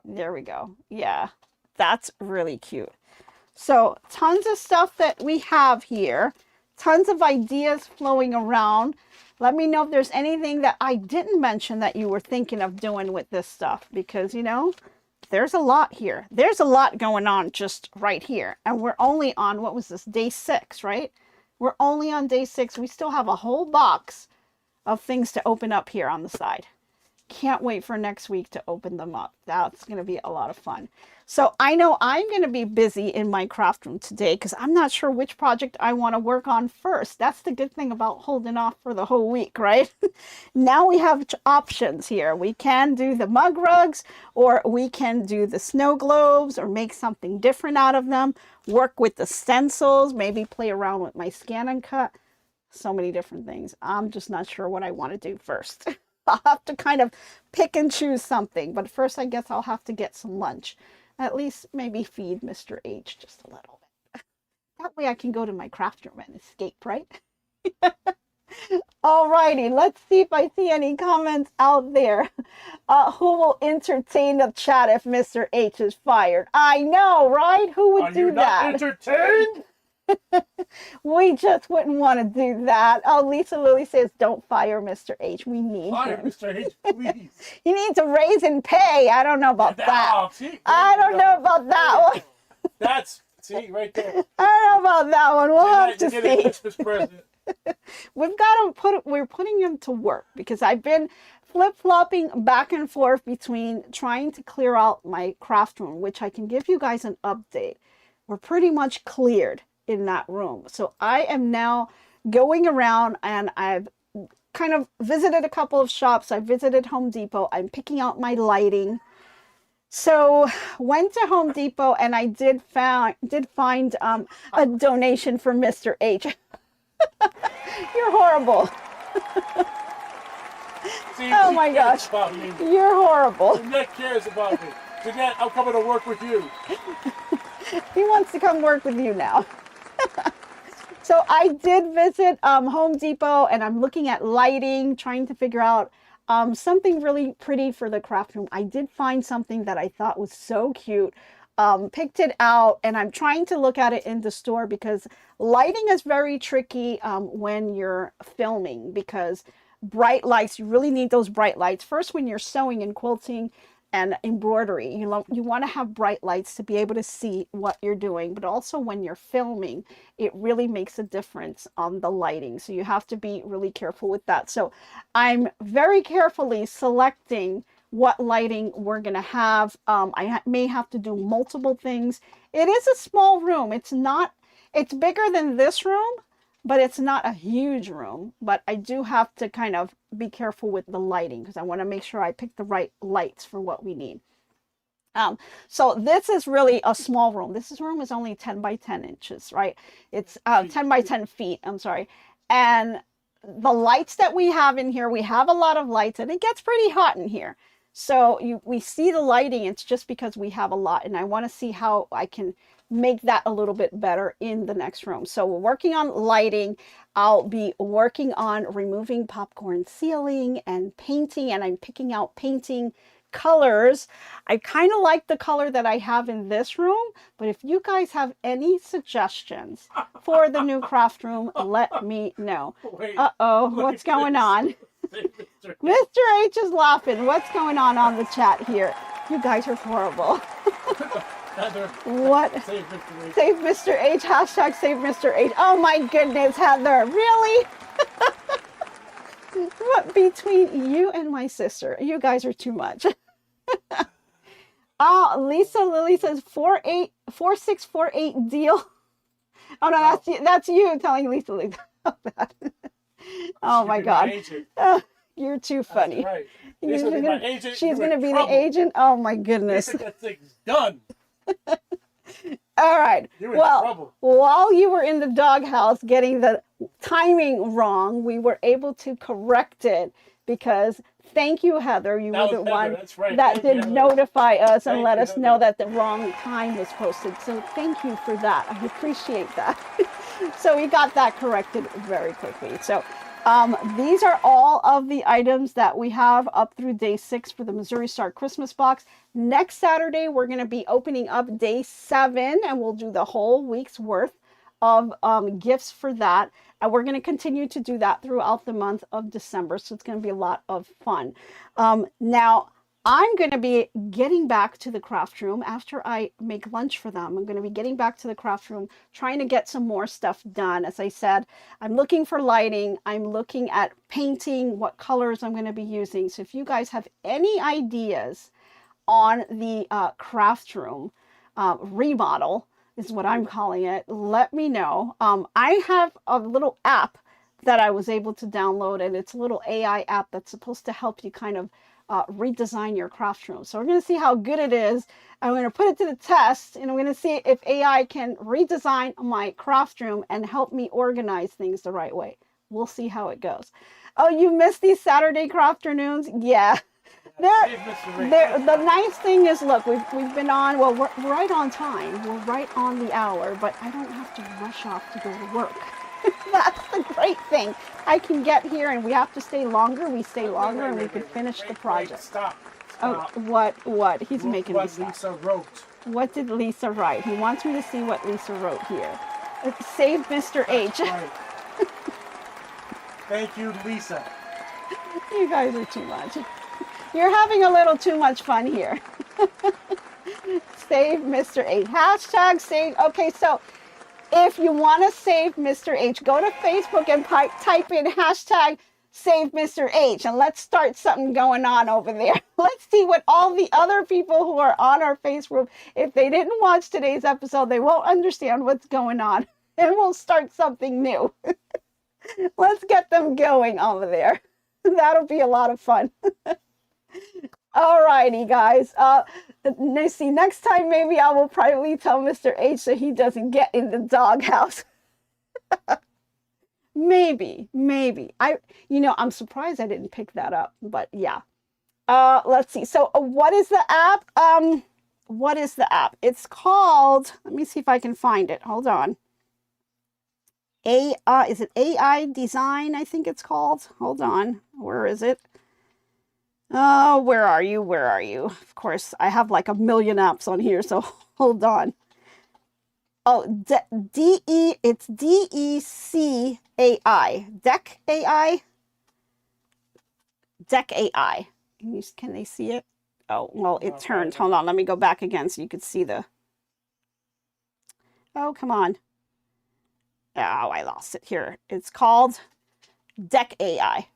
There we go. Yeah, that's really cute. So tons of stuff that we have here, tons of ideas flowing around. Let me know if there's anything that I didn't mention that you were thinking of doing with this stuff, because, you know, there's a lot here. There's a lot going on just right here. And we're only on, what was this, day 6, right? We're only on day 6. We still have a whole box of things to open up here on the side. can't wait for next week to open them up. That's going to be a lot of fun. So I know I'm going to be busy in my craft room today because I'm not sure which project I want to work on first. That's the good thing about holding off for the whole week, right? Now we have options here. We can do the mug rugs, or we can do the snow globes, or make something different out of them, work with the stencils, maybe play around with my ScanNCut. So many different things. I'm just not sure what I want to do first. I'll have to kind of pick and choose something. But first, I guess I'll have to get some lunch. At least maybe feed Mr. H just a little bit. That way I can go to my craft room and escape, right? Alrighty, let's see if I see any comments out there. Who will entertain the chat if Mr. H is fired? I know, right? Who would do that? Are you not entertained? We just wouldn't want to do that. Oh, Lisa Lily says, don't fire Mr. H. We need Fire him. Mr. H, please. He needs a raise in pay. I don't know about that. Oh, see, I don't know about that one. That's, see, right there. I don't know about that one. We'll have to You get a see. Christmas present. We're putting him to work because I've been flip-flopping back and forth between trying to clear out my craft room, which I can give you guys an update. We're pretty much cleared in that room. So I am now going around, and I've kind of visited a couple of shops. I visited Home Depot. I'm picking out my lighting. So went to Home Depot, and I did find a donation for Mr. H. You're horrible. See, Oh she my cares gosh. about me. You're horrible. Jeanette cares about me. Jeanette, I'm coming to work with you. He wants to come work with you now. So I did visit Home Depot, and I'm looking at lighting, trying to figure out something really pretty for the craft room. I did find something that I thought was so cute. Picked it out, and I'm trying to look at it in the store because lighting is very tricky when you're filming, because bright lights, you really need those bright lights. First, when you're sewing and quilting and embroidery, you want to have bright lights to be able to see what you're doing, but also when you're filming, it really makes a difference on the lighting. So you have to be really careful with that. So I'm very carefully selecting what lighting we're going to have. I may have to do multiple things. It is a small room. It's bigger than this room, but it's not a huge room. But I do have to kind of be careful with the lighting because I want to make sure I pick the right lights for what we need. So this is really a small room. This room is only 10 by 10 inches, right? It's 10 by 10 feet, I'm sorry. And the lights that we have in here, we have a lot of lights, and it gets pretty hot in here. So we see the lighting, it's just because we have a lot, and I want to see how I can make that a little bit better in the next room. So we're working on lighting. I'll be working on removing popcorn ceiling and painting, and I'm picking out painting colors. I kind of like the color that I have in this room, but if you guys have any suggestions for the new craft room, let me know. Uh-oh, what's going on? Mr. H is laughing. What's going on the chat here? You guys are horrible. Heather, what? Save Mr. H. Save Mr. H. Hashtag save Mr. H. Oh my goodness, Heather. Really? What, between you and my sister? You guys are too much. Lisa Lily says 4648 deal. Oh no, that's you telling Lisa Lily that. Oh my God. You're too funny. Right. She's going to be trouble. the agent. Oh my goodness. That thing's done. All right. You're in Well, trouble. while you were in the doghouse getting the timing wrong, we were able to correct it because thank you, Heather. You were the one that did notify us and let us know that the wrong time was posted. So thank you for that. I appreciate that. So we got that corrected very quickly. So these are all of the items that we have up through day 6 for the Missouri Star Christmas box. Next Saturday, we're going to be opening up day 7, and we'll do the whole week's worth of gifts for that. And we're going to continue to do that throughout the month of December. So it's going to be a lot of fun. Now, I'm going to be getting back to the craft room after I make lunch for them. I'm going to be getting back to the craft room, trying to get some more stuff done. As I said, I'm looking for lighting. I'm looking at painting, what colors I'm going to be using. So if you guys have any ideas on the craft room remodel, is what I'm calling it, let me know. I have a little app that I was able to download, and it's a little AI app that's supposed to help you kind of redesign your craft room. So we're going to see how good it is. I'm going to put it to the test, and I'm going to see if AI can redesign my craft room and help me organize things the right way. We'll see how it goes. Oh, you missed these Saturday Crafternoons? Yeah. The nice thing is, look, we've been on, well, we're right on time. We're right on the hour, but I don't have to rush off to go to work. That's the great thing. I can get here, and we have to stay longer. We stay longer, and we can finish the project. Stop. Oh, what? He's making me stop. What Lisa wrote. What did Lisa write? He wants me to see what Lisa wrote here. Save Mr. H. Right. Thank you, Lisa. You guys are too much. You're having a little too much fun here. Save Mr. H. Hashtag save. Okay, so if you want to save Mr. H, go to Facebook and type in hashtag save Mr. H, and let's start something going on over there. Let's see what all the other people who are on our Facebook, if they didn't watch today's episode, they won't understand what's going on, and we'll start something new. Let's get them going over there. That'll be a lot of fun. All righty, guys. See, next time maybe I will probably tell Mr. H so he doesn't get in the doghouse. maybe. I'm surprised I didn't pick that up, but yeah. Let's see. So what is the app? What is the app? It's called, let me see if I can find it. Hold on. Is it AI Design? I think it's called. Hold on. Where is it? Oh, where are you? Where are you? Of course, I have like a million apps on here, so hold on. Oh, it's D-E-C-A-I. Deck AI? Deck AI. Can they see it? Oh, well, it turned. Hold on, let me go back again so you could see the... Oh, come on. Oh, I lost it here. It's called Deck AI.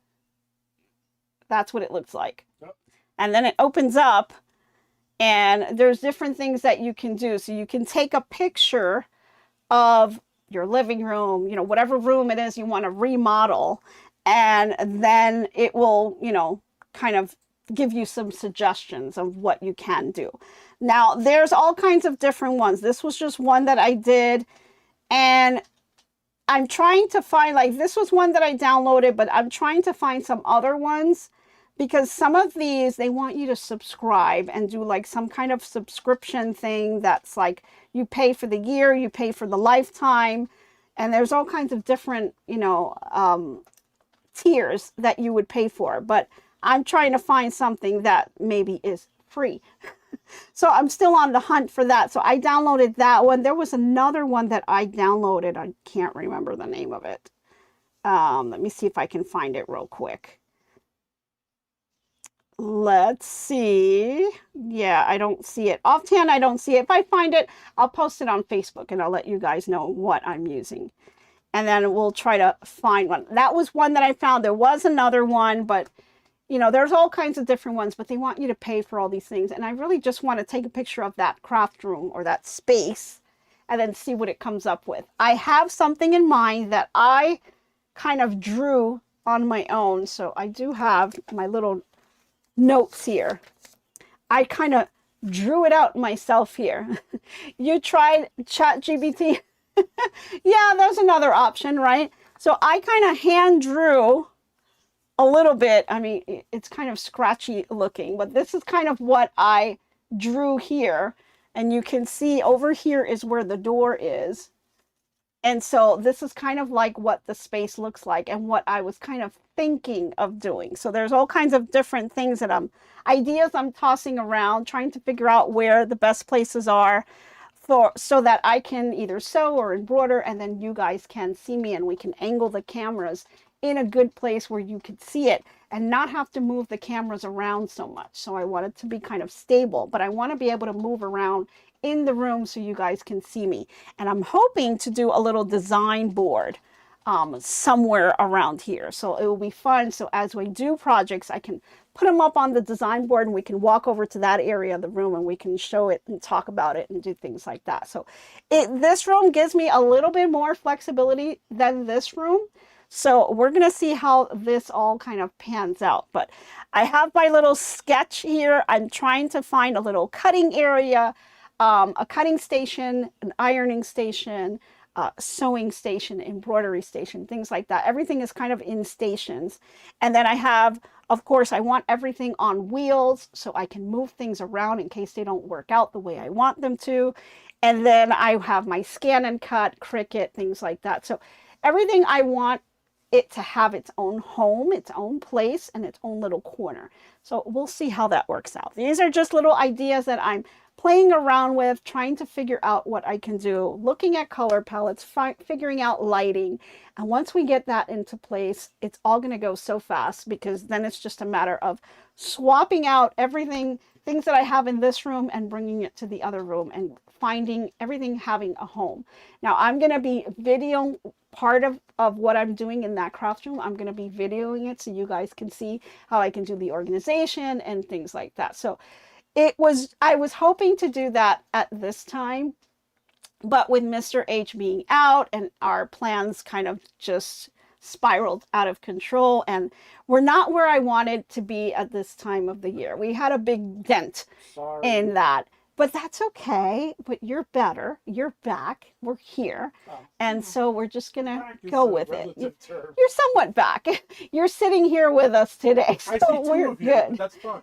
That's what it looks like. Yep. And then it opens up, and there's different things that you can do. So you can take a picture of your living room, whatever room it is you want to remodel, and then it will, kind of give you some suggestions of what you can do. Now, there's all kinds of different ones. This was just one that I did, and I'm trying to find, this was one that I downloaded, but I'm trying to find some other ones, because some of these, they want you to subscribe and do some kind of subscription thing that's you pay for the year, you pay for the lifetime, and there's all kinds of different, tiers that you would pay for. But I'm trying to find something that maybe is free. So I'm still on the hunt for that. So I downloaded that one. There was another one that I downloaded. I can't remember the name of it. Let me see if I can find it real quick. Let's see. Yeah, I don't see it. Offhand, I don't see it. If I find it, I'll post it on Facebook, and I'll let you guys know what I'm using. And then we'll try to find one. That was one that I found. There was another one, but there's all kinds of different ones, but they want you to pay for all these things. And I really just want to take a picture of that craft room or that space and then see what it comes up with. I have something in mind that I kind of drew on my own. So I do have my little notes here. I kind of drew it out myself here. You tried ChatGPT? Yeah, there's another option, right? So I kind of hand drew a little bit. I mean, it's kind of scratchy looking, but this is kind of what I drew here. And you can see over here is where the door is. And so this is kind of like what the space looks like and what I was kind of thinking of doing. So there's all kinds of different things that ideas I'm tossing around, trying to figure out where the best places are so that I can either sew or embroider, and then you guys can see me and we can angle the cameras in a good place where you could see it and not have to move the cameras around so much. So I want it to be kind of stable, but I want to be able to move around in the room so you guys can see me. And I'm hoping to do a little design board somewhere around here. So it will be fun. So as we do projects, I can put them up on the design board and we can walk over to that area of the room and we can show it and talk about it and do things like that. So this room gives me a little bit more flexibility than this room. So we're going to see how this all kind of pans out. But I have my little sketch here. I'm trying to find a little cutting area, a cutting station, an ironing station, sewing station, embroidery station, things like that. Everything is kind of in stations. And then I have, of course, I want everything on wheels so I can move things around in case they don't work out the way I want them to. And then I have my ScanNCut, Cricut, things like that. So everything I want it to have its own home, its own place, and its own little corner. So we'll see how that works out. These are just little ideas that I'm playing around with, trying to figure out what I can do, looking at color palettes, figuring out lighting. And once we get that into place, it's all going to go so fast, because then it's just a matter of swapping out everything, things that I have in this room and bringing it to the other room and finding everything having a home. Now I'm going to be videoing part of what I'm doing in that craft room. I'm going to be videoing it so you guys can see how I can do the organization and things like that. So I was hoping to do that at this time, but with Mr. H being out and our plans kind of just spiraled out of control, and we're not where I wanted to be at this time of the year. We had a big dent in that, but that's okay. But you're better. You're back. We're here. And so we're just going to go with it. You're somewhat back. You're sitting here with us today. So we're good. That's fine.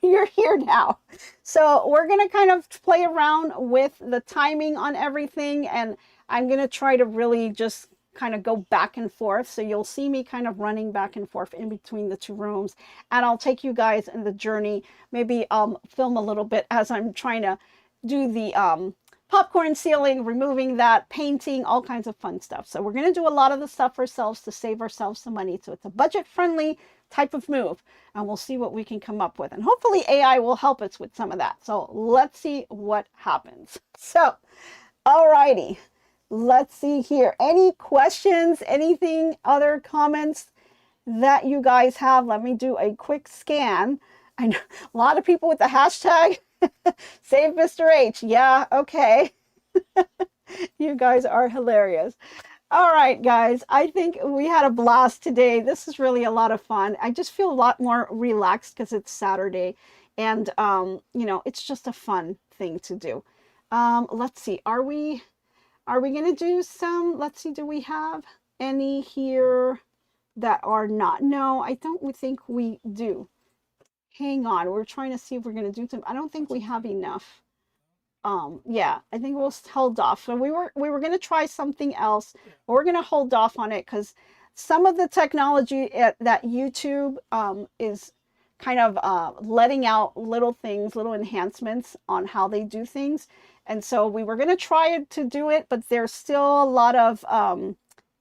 You're here now. So we're going to kind of play around with the timing on everything. And I'm going to try to really just kind of go back and forth. So you'll see me kind of running back and forth in between the two rooms. And I'll take you guys in the journey. Maybe film a little bit as I'm trying to do the popcorn sealing, removing that, painting, all kinds of fun stuff. So we're going to do a lot of the stuff ourselves to save ourselves some money. So it's a budget-friendly type of move, and we'll see what we can come up with. And hopefully AI will help us with some of that. So let's see what happens. So, alrighty, let's see here. Any questions, anything, other comments that you guys have? Let me do a quick scan. I know a lot of people with the hashtag save Mr. H. Yeah, okay. You guys are hilarious. All right, guys, I think we had a blast today. This is really a lot of fun. I just feel a lot more relaxed because it's Saturday, and you know, it's just a fun thing to do. Let's see, are we going to do some, let's see, do we have any here that are not? No, I don't think we do. Hang on, we're trying to see if we're going to do some. I don't think we have enough. Yeah, I think we'll hold off. So we were going to try something else, but we're going to hold off on it because some of the technology that YouTube is kind of letting out little things, little enhancements on how they do things. And so we were going to try to do it, but there's still a lot of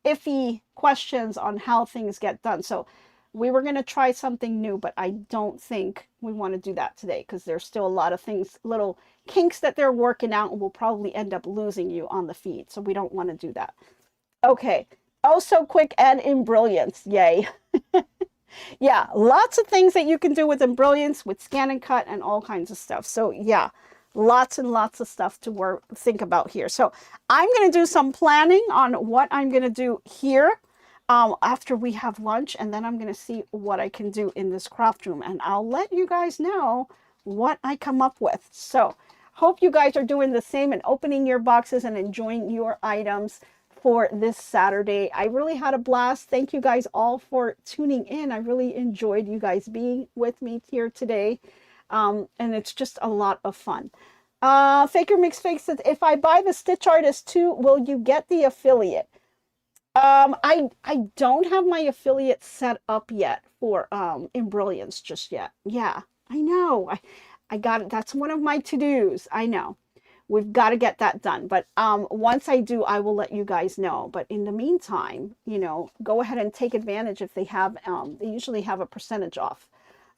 iffy questions on how things get done. So we were going to try something new, but I don't think we want to do that today because there's still a lot of things, little kinks that they're working out, and we'll probably end up losing you on the feed. So we don't want to do that. Okay. Oh, so quick and in Brilliance. Yay. Yeah. Lots of things that you can do with Brilliance, with ScanNCut and all kinds of stuff. So yeah, lots and lots of stuff to think about here. So I'm going to do some planning on what I'm going to do here after we have lunch, and then I'm going to see what I can do in this craft room, and I'll let you guys know what I come up with. So hope you guys are doing the same and opening your boxes and enjoying your items for this Saturday. I really had a blast. Thank you guys all for tuning in. I really enjoyed you guys being with me here today. And it's just a lot of fun. Faker Mix Fake says, if I buy the Stitch Artist too, will you get the affiliate? I don't have my affiliate set up yet for Brilliance just yet. Yeah, I know. I got it. That's one of my to-dos. I know. we've got to get that done. But once I do, I will let you guys know. But in the meantime, you know, go ahead and take advantage if they have, they usually have a percentage off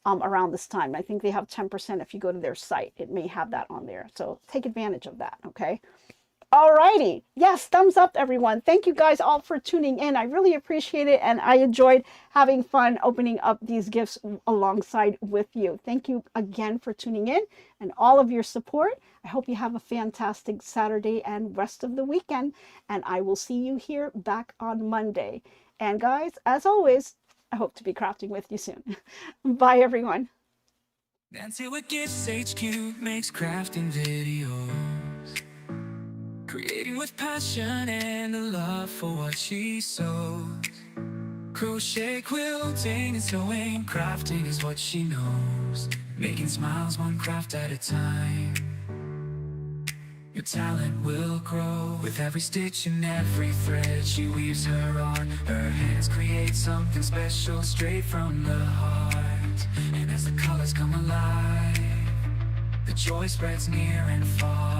around this time. I think they have 10% if you go to their site. It may have that on there. So take advantage of that, okay? Alrighty. Yes, thumbs up, everyone. Thank you guys all for tuning in. I really appreciate it, and I enjoyed having fun opening up these gifts alongside with you. Thank you again for tuning in and all of your support. I hope you have a fantastic Saturday and rest of the weekend, and I will see you here back on Monday. And guys, as always, I hope to be crafting with you soon. Bye, everyone. Nancy with GiftsHQ makes crafting videos, creating with passion and a love for what she sews. Crochet, quilting, and sewing, crafting is what she knows. Making smiles one craft at a time. Your talent will grow with every stitch and every thread she weaves her art. Her hands create something special straight from the heart. And as the colors come alive, the joy spreads near and far.